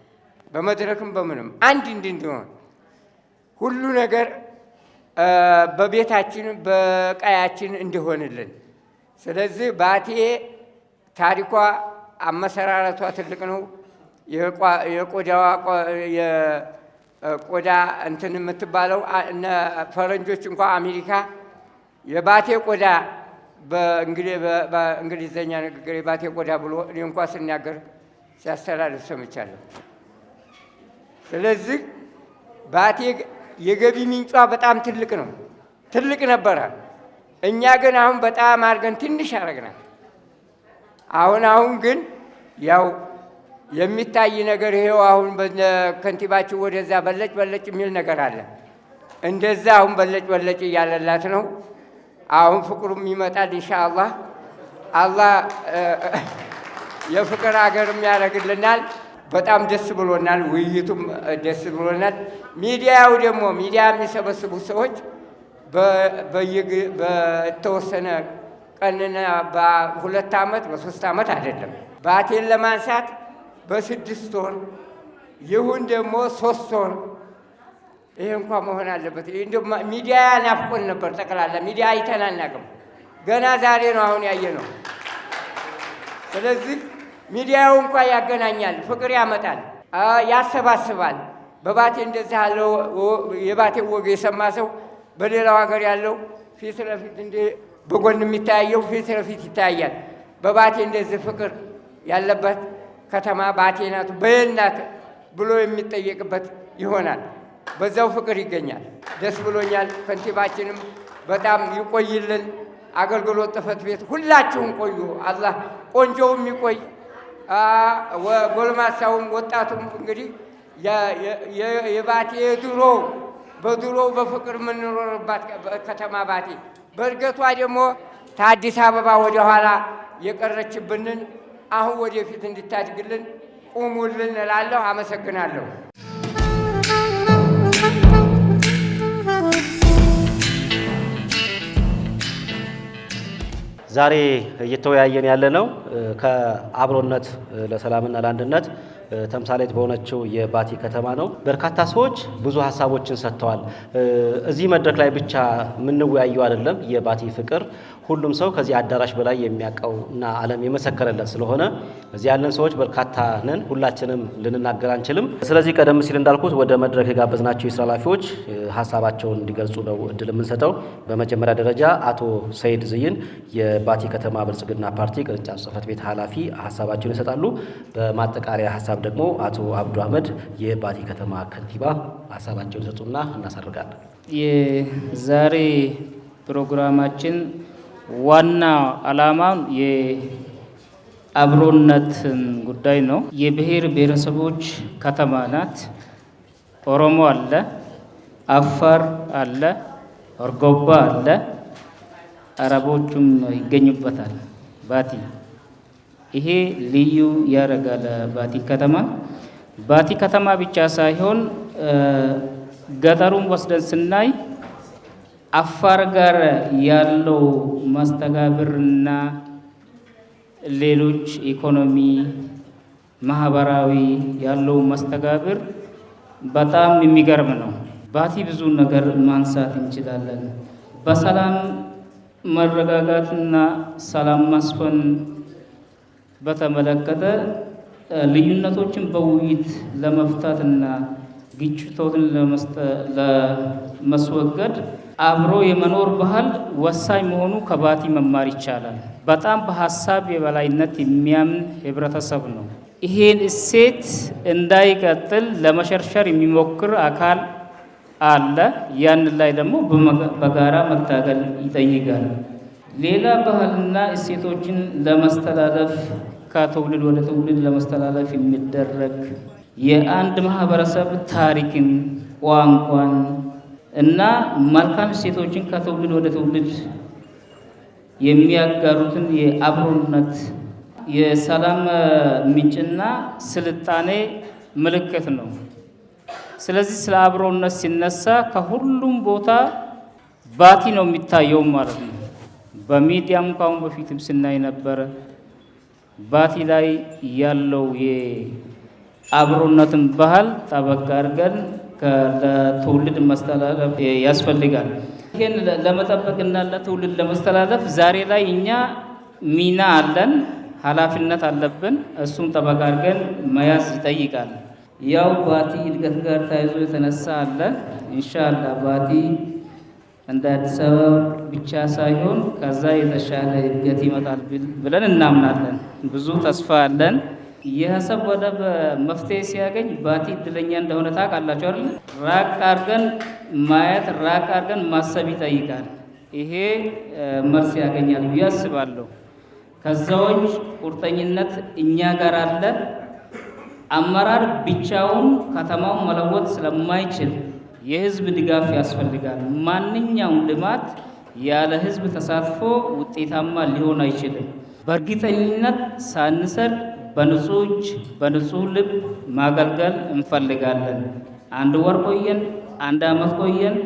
በመድረክም በምንም አንድ እንድንሆን ሁሉ ነገር በቤታችን በቀያችን እንዲሆንልን። ስለዚህ ባቴ ታሪኳ አመሰራረቷ ትልቅ ነው። የቆዳ እንትን የምትባለው ፈረንጆች እንኳ አሜሪካ የባቴ ቆዳ በእንግሊዘኛ ንግግር የባቴ ቆዳ ብሎ እኔ እንኳ ስናገር ሲያስተላልፍ ሰምቻለሁ። ስለዚህ ባቴ የገቢ ምንጯ በጣም ትልቅ ነው፣ ትልቅ ነበረ። እኛ ግን አሁን በጣም አድርገን ትንሽ አደረግናል። አሁን ግን ያው የሚታይ ነገር ይሄው አሁን ከንቲባችሁ ወደዛ በለጭ የሚል ነገር አለ። እንደዛ አሁን በለጭ እያለላት ነው። አሁን ፍቅሩም ይመጣል ኢንሻአላህ። አላህ የፍቅር ሀገርም ያደርግልናል። በጣም ደስ ብሎናል። ውይይቱም ደስ ብሎናል። ሚዲያው ደግሞ ሚዲያ የሚሰበስቡ ሰዎች በተወሰነ ቀንና በ2 ዓመት በ3 ዓመት አይደለም ባቴን ለማንሳት በ6 ወር ይሁን ደግሞ 3 ወር ይሄ እንኳን መሆን አለበት። ሚዲያ ናፍቆን ነበር። ጠቅላላ ሚዲያ አይተናናቅም። ገና ዛሬ ነው አሁን ያየ ነው። ስለዚህ ሚዲያው እንኳን ያገናኛል፣ ፍቅር ያመጣል፣ ያሰባስባል። በባቴ እንደዚህ ያለው የባቴ ወግ የሰማ ሰው በሌላው ሀገር ያለው ፊት ለፊት እንደ በጎን የሚታየው ፊት ለፊት ይታያል። በባቴ እንደዚህ ፍቅር ያለበት ከተማ ባቴ ናት በየናት ብሎ የሚጠየቅበት ይሆናል። በዛው ፍቅር ይገኛል። ደስ ብሎኛል። ከንቲባችንም በጣም ይቆይልን። አገልግሎት ጽሕፈት ቤት ሁላችሁም ቆዩ። አላህ ቆንጆውም ይቆይ፣ ጎልማሳውም ወጣቱም እንግዲህ የባቴ በድሮ በፍቅር የምንኖርባት ከተማ ባቴ በእድገቷ ደግሞ ከአዲስ አበባ ወደ ኋላ የቀረችብንን አሁን ወደፊት እንድታድግልን ቁሙልን እላለሁ። አመሰግናለሁ። ዛሬ እየተወያየን ያለነው ከአብሮነት ለሰላምና ለአንድነት ተምሳሌት በሆነችው የባቲ ከተማ ነው። በርካታ ሰዎች ብዙ ሀሳቦችን ሰጥተዋል። እዚህ መድረክ ላይ ብቻ የምንወያየው አይደለም። የባቲ ፍቅር ሁሉም ሰው ከዚህ አዳራሽ በላይ የሚያውቀው እና ዓለም የመሰከረለት ስለሆነ እዚህ ያለን ሰዎች በርካታ ነን። ሁላችንም ልንናገር አንችልም። ስለዚህ ቀደም ሲል እንዳልኩት ወደ መድረክ የጋበዝናቸው የስራ ኃላፊዎች ሀሳባቸውን እንዲገልጹ ነው እድል የምንሰጠው። በመጀመሪያ ደረጃ አቶ ሰይድ ዝይን የባቲ ከተማ ብልጽግና ፓርቲ ቅርንጫፍ ጽሕፈት ቤት ኃላፊ ሀሳባቸውን ይሰጣሉ። በማጠቃለያ ሀሳብ ደግሞ አቶ አብዱ አህመድ የባቲ ከተማ ከንቲባ ሀሳባቸውን ይሰጡና እናሳርጋለን። የዛሬ ፕሮግራማችን ዋና ዓላማው የአብሮነትን ጉዳይ ነው። የብሔር ብሔረሰቦች ከተማ ናት። ኦሮሞ አለ፣ አፋር አለ፣ አርጎባ አለ፣ አረቦቹም ይገኙበታል። ባቲ ይሄ ልዩ ያደርጋል። ባቲ ከተማ ባቲ ከተማ ብቻ ሳይሆን ገጠሩን ወስደን ስናይ አፋር ጋር ያለው መስተጋብርና ሌሎች ኢኮኖሚ፣ ማህበራዊ ያለው መስተጋብር በጣም የሚገርም ነው። ባቲ ብዙ ነገር ማንሳት እንችላለን። በሰላም መረጋጋትና ሰላም ማስፈን በተመለከተ ልዩነቶችን በውይይት ለመፍታትና ግጭቶችን ለመስወገድ አብሮ የመኖር ባህል ወሳኝ መሆኑ ከባቲ መማር ይቻላል። በጣም በሀሳብ የበላይነት የሚያምን ህብረተሰብ ነው። ይሄን እሴት እንዳይቀጥል ለመሸርሸር የሚሞክር አካል አለ። ያን ላይ ደግሞ በጋራ መታገል ይጠይቃል። ሌላ ባህልና እሴቶችን ለማስተላለፍ ከትውልድ ወደ ትውልድ ለማስተላለፍ የሚደረግ የአንድ ማህበረሰብ ታሪክን፣ ቋንቋን እና መልካም እሴቶችን ከትውልድ ወደ ትውልድ የሚያጋሩትን የአብሮነት የሰላም ምንጭና ስልጣኔ ምልክት ነው። ስለዚህ ስለ አብሮነት ሲነሳ ከሁሉም ቦታ ባቲ ነው የሚታየው ማለት ነው። በሚዲያም ካሁን በፊትም ስናይ ነበረ። ባቲ ላይ ያለው የአብሮነትን ባህል ጠበቅ አድርገን ለትውልድ ማስተላለፍ ያስፈልጋል። ይሄን ለመጠበቅና ለትውልድ ለማስተላለፍ ዛሬ ላይ እኛ ሚና አለን፣ ኃላፊነት አለብን። እሱን ጠበቅ አድርገን መያዝ ይጠይቃል። ያው ባቲ እድገት ጋር ተያይዞ የተነሳ አለ። ኢንሻአላህ ባቲ እንደ አዲስ አበባ ብቻ ሳይሆን ከዛ የተሻለ እድገት ይመጣል ብለን እናምናለን። ብዙ ተስፋ አለን። የአሰብ ወደብ መፍትሄ ሲያገኝ ባቲ እድለኛ እንደሆነ ታውቃላችሁ አይደል? ራቅ አድርገን ማየት፣ ራቅ አድርገን ማሰብ ይጠይቃል። ይሄ መልስ ያገኛል ብዬ አስባለሁ። ከዛዎች ቁርጠኝነት እኛ ጋር አለ። አመራር ብቻውን ከተማውን መለወጥ ስለማይችል የህዝብ ድጋፍ ያስፈልጋል። ማንኛውም ልማት ያለ ህዝብ ተሳትፎ ውጤታማ ሊሆን አይችልም። በእርግጠኝነት ሳንሰድ በንጹህ እጅ በንጹህ ልብ ማገልገል እንፈልጋለን። 1 ወር ቆየን፣ 1 ዓመት ቆየን፣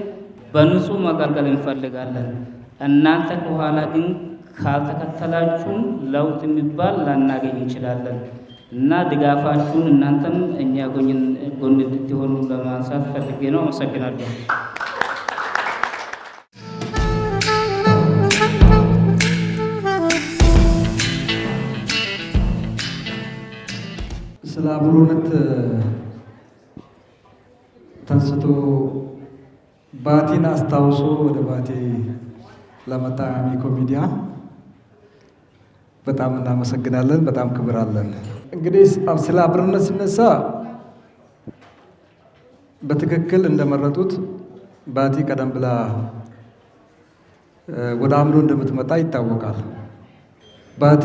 በንጹህ ማገልገል እንፈልጋለን። እናንተ ከኋላ ግን ካልተከተላችሁን ለውጥ የሚባል ላናገኝ እንችላለን እና ድጋፋችሁን እናንተም እኛ ጎን እንድትሆኑ ለማንሳት ፈልጌ ነው። አመሰግናለሁ። ስለ አብሮነት ተንስቶ ባቲን አስታውሶ ወደ ባቲ ለመጣ አሚኮ ሚዲያ በጣም እናመሰግናለን። በጣም ክብር አለን። እንግዲህ ስለ አብሮነት ሲነሳ በትክክል እንደመረጡት ባቲ ቀደም ብላ ወደ አምዶ እንደምትመጣ ይታወቃል። ባቲ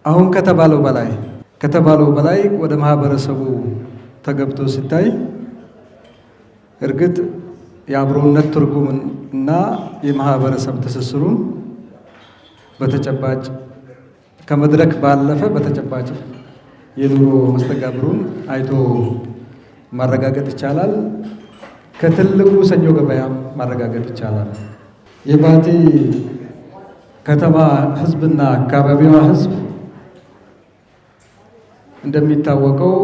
አሁን ከተባለው በላይ ወደ ማህበረሰቡ ተገብቶ ሲታይ እርግጥ የአብሮነት ትርጉምን እና የማህበረሰብ ትስስሩን በተጨባጭ ከመድረክ ባለፈ በተጨባጭ የኑሮ መስተጋብሩን አይቶ ማረጋገጥ ይቻላል። ከትልቁ ሰኞ ገበያም ማረጋገጥ ይቻላል። የባቲ ከተማ ህዝብና አካባቢዋ ህዝብ እንደሚታወቀው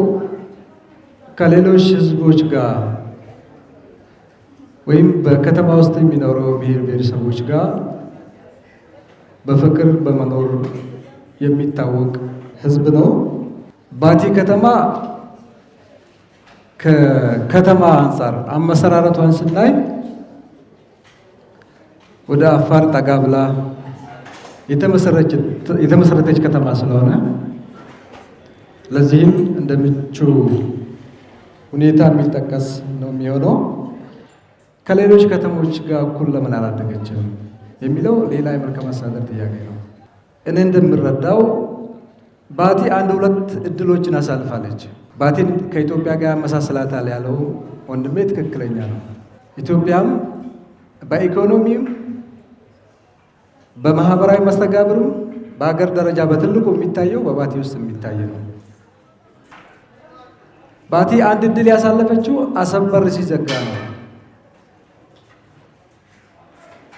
ከሌሎች ህዝቦች ጋር ወይም በከተማ ውስጥ የሚኖረው ብሔር ብሔረሰቦች ጋር በፍቅር በመኖር የሚታወቅ ህዝብ ነው። ባቲ ከተማ ከከተማ አንጻር አመሰራረቷን ስናይ ወደ አፋር ጠጋ ብላ የተመሰረተች ከተማ ስለሆነ ለዚህም እንደምቹ ሁኔታ የሚጠቀስ ነው የሚሆነው። ከሌሎች ከተሞች ጋር እኩል ለምን አላደገችም የሚለው ሌላ የመልካም አስተዳደር ጥያቄ ነው። እኔ እንደምረዳው ባቲ 1-2 እድሎችን አሳልፋለች። ባቲን ከኢትዮጵያ ጋር ያመሳስላታል ያለው ወንድሜ ትክክለኛ ነው። ኢትዮጵያም በኢኮኖሚም በማህበራዊ መስተጋብርም በሀገር ደረጃ በትልቁ የሚታየው በባቲ ውስጥ የሚታይ ነው። ባቲ አንድ እድል ያሳለፈችው አሰብ በር ሲዘጋ ነው።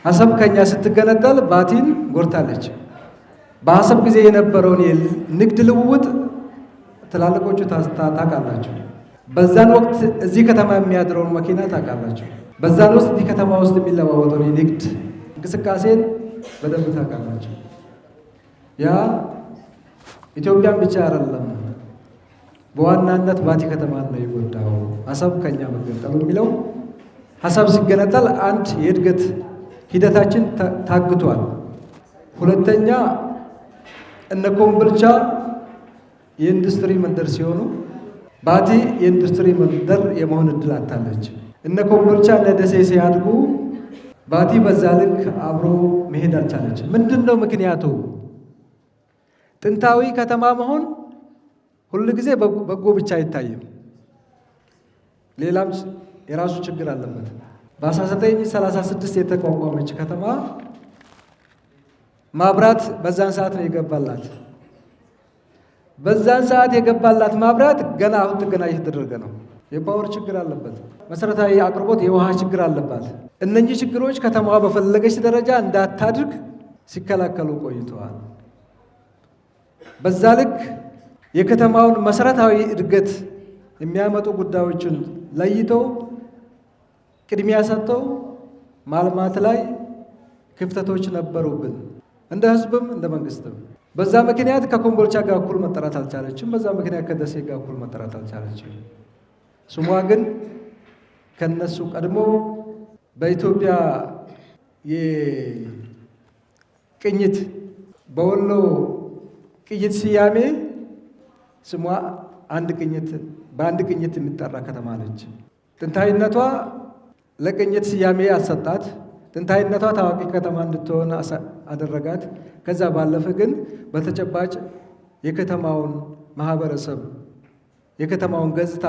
አሰብ ከኛ ስትገነጠል ባቲን ጎርታለች። በአሰብ ጊዜ የነበረውን የንግድ ልውውጥ ትላልቆቹ ታውቃላችሁ። በዛን ወቅት እዚህ ከተማ የሚያድረውን መኪና ታውቃላችሁ። በዛን ውስጥ እዚህ ከተማ ውስጥ የሚለዋወጠውን የንግድ እንቅስቃሴን በደንብ ታውቃላችሁ። ያ ኢትዮጵያን ብቻ አይደለም፣ በዋናነት ባቲ ከተማ ነው የጎዳው። አሰብ ከኛ መገንጠሉ የሚለው ሀሳብ ሲገነጠል አንድ የእድገት ሂደታችን ታግቷል። ሁለተኛ እነ ኮምቦልቻ የኢንዱስትሪ መንደር ሲሆኑ ባቲ የኢንዱስትሪ መንደር የመሆን እድል አታለች። እነ ኮምቦልቻ እነ ደሴ ሲያድጉ ባቲ በዛ ልክ አብሮ መሄድ አልቻለች። ምንድን ነው ምክንያቱ? ጥንታዊ ከተማ መሆን ሁል ጊዜ በጎ ብቻ አይታይም። ሌላም የራሱ ችግር አለበት። በ1936 የተቋቋመች ከተማ ማብራት በዛን ሰዓት ነው የገባላት። በዛን ሰዓት የገባላት ማብራት ገና አሁን ጥገና እየተደረገ ነው። የፓወር ችግር አለበት። መሰረታዊ አቅርቦት የውሃ ችግር አለባት። እነኚህ ችግሮች ከተማዋ በፈለገች ደረጃ እንዳታድርግ ሲከላከሉ ቆይተዋል። በዛ ልክ የከተማውን መሰረታዊ እድገት የሚያመጡ ጉዳዮችን ለይተው ቅድሚያ ሰጥተው ማልማት ላይ ክፍተቶች ነበሩብን፣ እንደ ህዝብም እንደ መንግስትም። በዛ ምክንያት ከኮምቦልቻ ጋር እኩል መጠራት አልቻለችም። በዛ ምክንያት ከደሴ ጋር እኩል መጠራት አልቻለችም። ስሟ ግን ከነሱ ቀድሞ በኢትዮጵያ የቅኝት በወሎ ቅኝት ስያሜ ስሟ በአንድ ቅኝት የሚጠራ ከተማ ነች። ጥንታዊነቷ ለቅኝት ስያሜ አሰጣት። ጥንታዊነቷ ታዋቂ ከተማ እንድትሆን አደረጋት። ከዛ ባለፈ ግን በተጨባጭ የከተማውን ማህበረሰብ የከተማውን ገጽታ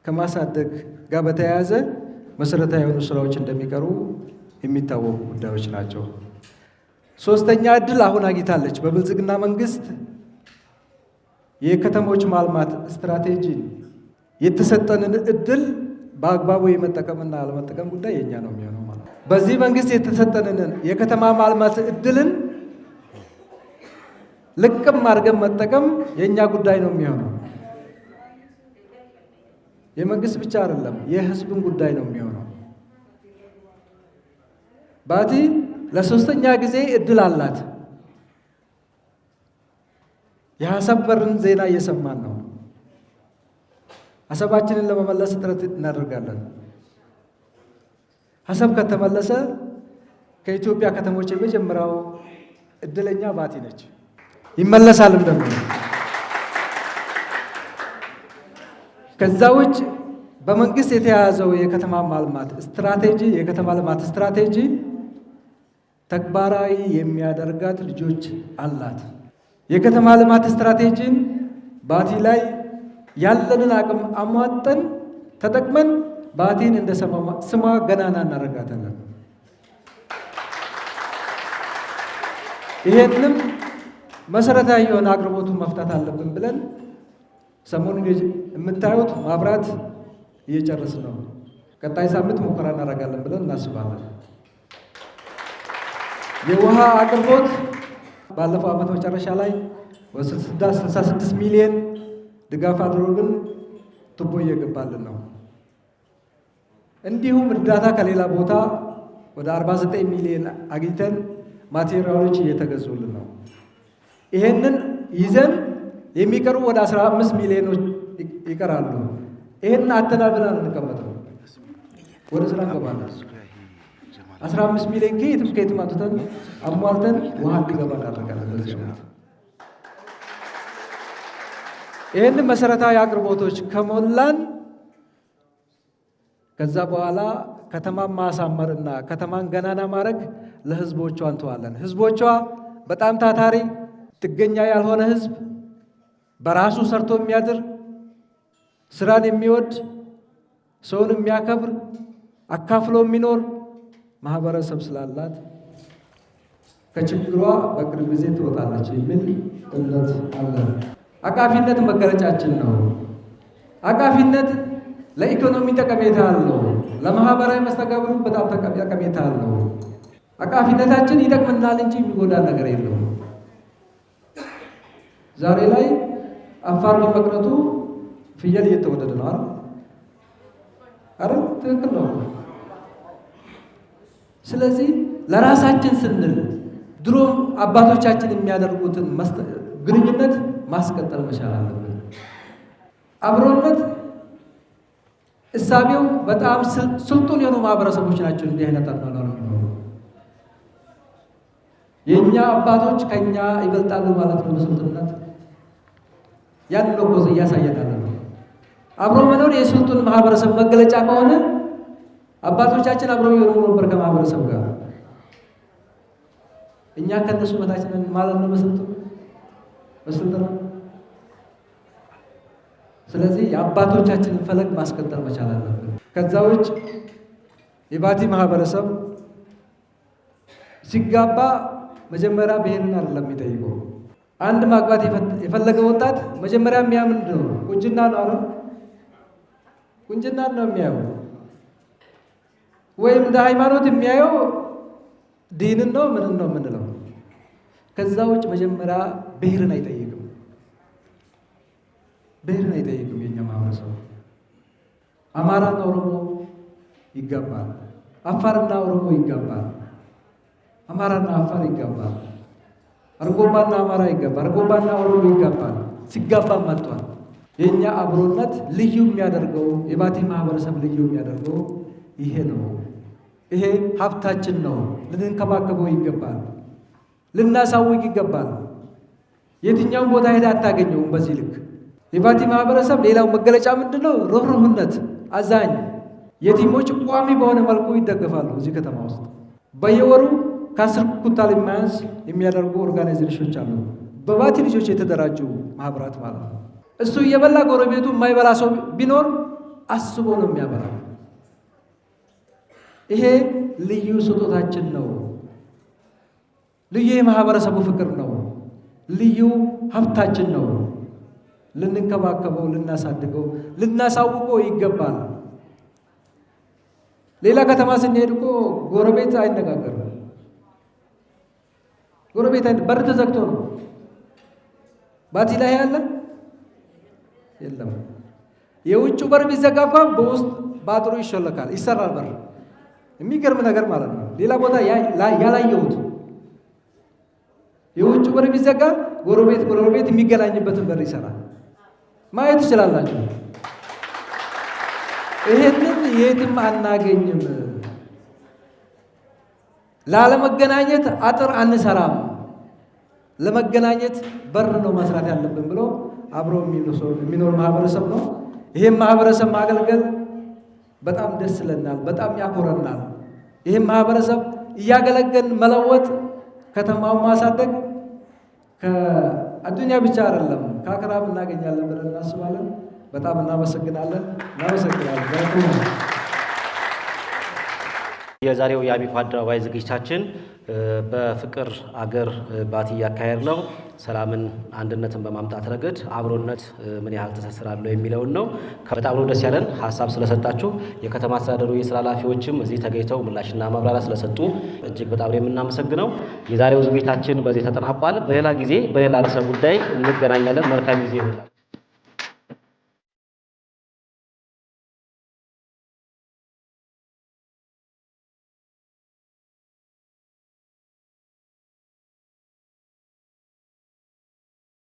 ከማሳደግ ጋር በተያያዘ መሰረታዊ የሆኑ ስራዎች እንደሚቀሩ የሚታወቁ ጉዳዮች ናቸው። ሶስተኛ እድል አሁን አግኝታለች። በብልጽግና መንግስት የከተሞች ማልማት ስትራቴጂ የተሰጠንን እድል በአግባቡ የመጠቀምና አለመጠቀም ጉዳይ የኛ ነው የሚሆነው ማለት ነው። በዚህ መንግስት የተሰጠንን የከተማ ማልማት እድልን ልቅም አድርገን መጠቀም የኛ ጉዳይ ነው የሚሆነው። የመንግስት ብቻ አይደለም፣ የህዝብን ጉዳይ ነው የሚሆነው። ባቲ ለሶስተኛ ጊዜ እድል አላት። የአሰብ በርን ዜና እየሰማን ነው። አሰባችንን ለመመለስ ጥረት እናደርጋለን። አሰብ ከተመለሰ ከኢትዮጵያ ከተሞች የመጀመሪያው እድለኛ ባቲ ነች። ይመለሳልም ደግሞ። ከዛ ውጭ በመንግስት የተያዘው የከተማ ማልማት ስትራቴጂ የከተማ ልማት ስትራቴጂ ተግባራዊ የሚያደርጋት ልጆች አላት። የከተማ ልማት ስትራቴጂን ባቲ ላይ ያለንን አቅም አሟጠን ተጠቅመን ባቲን እንደ ስሟ ገናና እናደርጋታለን። ይሄንም መሰረታዊ የሆነ አቅርቦቱን መፍታት አለብን ብለን ሰሞኑን የምታዩት ማብራት እየጨረስን ነው። ቀጣይ ሳምንት ሙከራ እናደርጋለን ብለን እናስባለን። የውሃ አቅርቦት ባለፈው ዓመት መጨረሻ ላይ ወደ66 ሚሊዮን ድጋፍ አድርገን ቱቦ እየገባልን ነው። እንዲሁም እርዳታ ከሌላ ቦታ ወደ 49 ሚሊዮን አግኝተን ማቴሪያሎች እየተገዙልን ነው። ይሄንን ይዘን የሚቀሩ ወደ 15 ሚሊዮኖች ይቀራሉ። ይሄንን አተናል ብለን አንቀመጥም፣ ወደ ስራ እንገባለን። 15 ሚሊዮን ከየትም አውጥተን አሟልተን ውሃ እንዲገባ እናደርጋለን። በዚህ ዓመት ይህንን መሰረታዊ አቅርቦቶች ከሞላን ከዛ በኋላ ከተማን ማሳመርና ከተማን ገናና ማድረግ ለህዝቦቿ እንተዋለን። ህዝቦቿ በጣም ታታሪ ጥገኛ ያልሆነ ህዝብ፣ በራሱ ሰርቶ የሚያድር ስራን የሚወድ ሰውን የሚያከብር አካፍሎ የሚኖር ማህበረሰብ ስላላት ከችግሯ በቅርብ ጊዜ ትወጣለች የሚል እምነት አለ። አቃፊነት መገለጫችን ነው። አቃፊነት ለኢኮኖሚ ጠቀሜታ አለው። ለማህበራዊ መስተጋብሩ በጣም ጠቀሜታ አለው። አቃፊነታችን ይጠቅምናል እንጂ የሚጎዳ ነገር የለውም። ዛሬ ላይ አፋር በመቅረቱ ፍየል እየተወደደ ነው አይደል? ትክክል ነው። ስለዚህ ለራሳችን ስንል ድሮም አባቶቻችን የሚያደርጉትን ግንኙነት ማስቀጠል መቻል አለብን። አብሮነት እሳቤው በጣም ስልጡን የሆኑ ማህበረሰቦች ናቸው እንዲህ አይነት አኗኗር የሚኖሩ። የእኛ አባቶች ከኛ ይበልጣሉ ማለት ነው በስልጡነት። ያን ነው ጎዝ እያሳየናል ነው። አብሮ መኖር የስልጡን ማህበረሰብ መገለጫ ከሆነ አባቶቻችን አብረው የኖሩ ነበር ከማህበረሰብ ጋር። እኛ ከነሱ በታች ነን ማለት ነው በስልጡን። ስለዚህ የአባቶቻችንን ፈለግ ማስቀጠል መቻል አለብን። ከዛ ውጭ የባቲ ማህበረሰብ ሲጋባ መጀመሪያ ብሔርን አይደለም የሚጠይቀው። አንድ ማግባት የፈለገ ወጣት መጀመሪያ የሚያምን ነው ቁንጅና ነው አይደል? ቁንጅና ነው የሚያየው፣ ወይም እንደ ሃይማኖት የሚያየው ዲንን ነው ምንን ነው የምንለው። ከዛ ውጭ መጀመሪያ ብሔርን አይጠይቅም። ብሔርን አይጠይቅም። የኛ ማህበረሰብ አማራና ኦሮሞ ይጋባል፣ አፋርና ኦሮሞ ይጋባል፣ አማራና አፋር ይጋባል፣ አርጎባና አማራ ይጋባል፣ አርጎባና ኦሮሞ ይጋባል። ሲጋባ መጥቷል። የኛ አብሮነት ልዩ የሚያደርገው የባቲ ማህበረሰብ ልዩ የሚያደርገው ይሄ ነው። ይሄ ሀብታችን ነው። ልንንከባከበው ይገባል፣ ልናሳውቅ ይገባል። የትኛውም ቦታ ሄዳ አታገኘውም በዚህ ልክ። የባቲ ማህበረሰብ ሌላው መገለጫ ምንድነው? ርህሩህነት፣ አዛኝ። የቲሞች ቋሚ በሆነ መልኩ ይደገፋሉ። እዚህ ከተማ ውስጥ በየወሩ ከ10 ኩንታል የማያንስ የሚያደርጉ ኦርጋናይዜሽኖች አሉ። በባቲ ልጆች የተደራጁ ማህበራት ማለት ነው። እሱ እየበላ ጎረቤቱ የማይበላ ሰው ቢኖር አስቦ ነው የሚያበራው። ይሄ ልዩ ስጦታችን ነው። ልዩ የማህበረሰቡ ፍቅር ነው። ልዩ ሀብታችን ነው። ልንንከባከበው፣ ልናሳድገው፣ ልናሳውቀው ይገባል። ሌላ ከተማ ስንሄድ እኮ ጎረቤት አይነጋገርም። ጎረቤት በር ተዘግቶ ነው። ባቲ ላይ ያለ የለም። የውጭ በር ቢዘጋ እንኳን በውስጥ ባጥሩ ይሾለካል፣ ይሰራል በር። የሚገርም ነገር ማለት ነው። ሌላ ቦታ ያላየሁት የውጭ በር ቢዘጋ ጎረቤት የሚገናኝበትን በር ይሰራል። ማየት ትችላላችሁ። ይሄንን የትም አናገኝም። ላለመገናኘት አጥር አንሰራም። ለመገናኘት በር ነው መስራት ያለብን ብሎ አብሮ የሚኖር ማህበረሰብ ነው። ይሄን ማህበረሰብ ማገልገል በጣም ደስ ይለናል፣ በጣም ያኮረናል። ይሄን ማህበረሰብ እያገለገልን መለወጥ፣ ከተማውን ማሳደግ ከአዱንያ ብቻ አይደለም ከአክራም እናገኛለን ብለን እናስባለን። በጣም እናመሰግናለን። የዛሬው የአሚኮ አደባባይ ዝግጅታችን በፍቅር አገር ባቲ እያካሄድ ነው። ሰላምን፣ አንድነትን በማምጣት ረገድ አብሮነት ምን ያህል ትስስር አለው የሚለውን ነው። በጣም ነው ደስ ያለን ሀሳብ ስለሰጣችሁ። የከተማ አስተዳደሩ የስራ ኃላፊዎችም እዚህ ተገኝተው ምላሽና ማብራሪያ ስለሰጡ እጅግ በጣም ነው የምናመሰግነው። የዛሬው ዝግጅታችን በዚህ ተጠናቋል። በሌላ ጊዜ በሌላ ርዕሰ ጉዳይ እንገናኛለን። መልካም ጊዜ ይሁንላችሁ።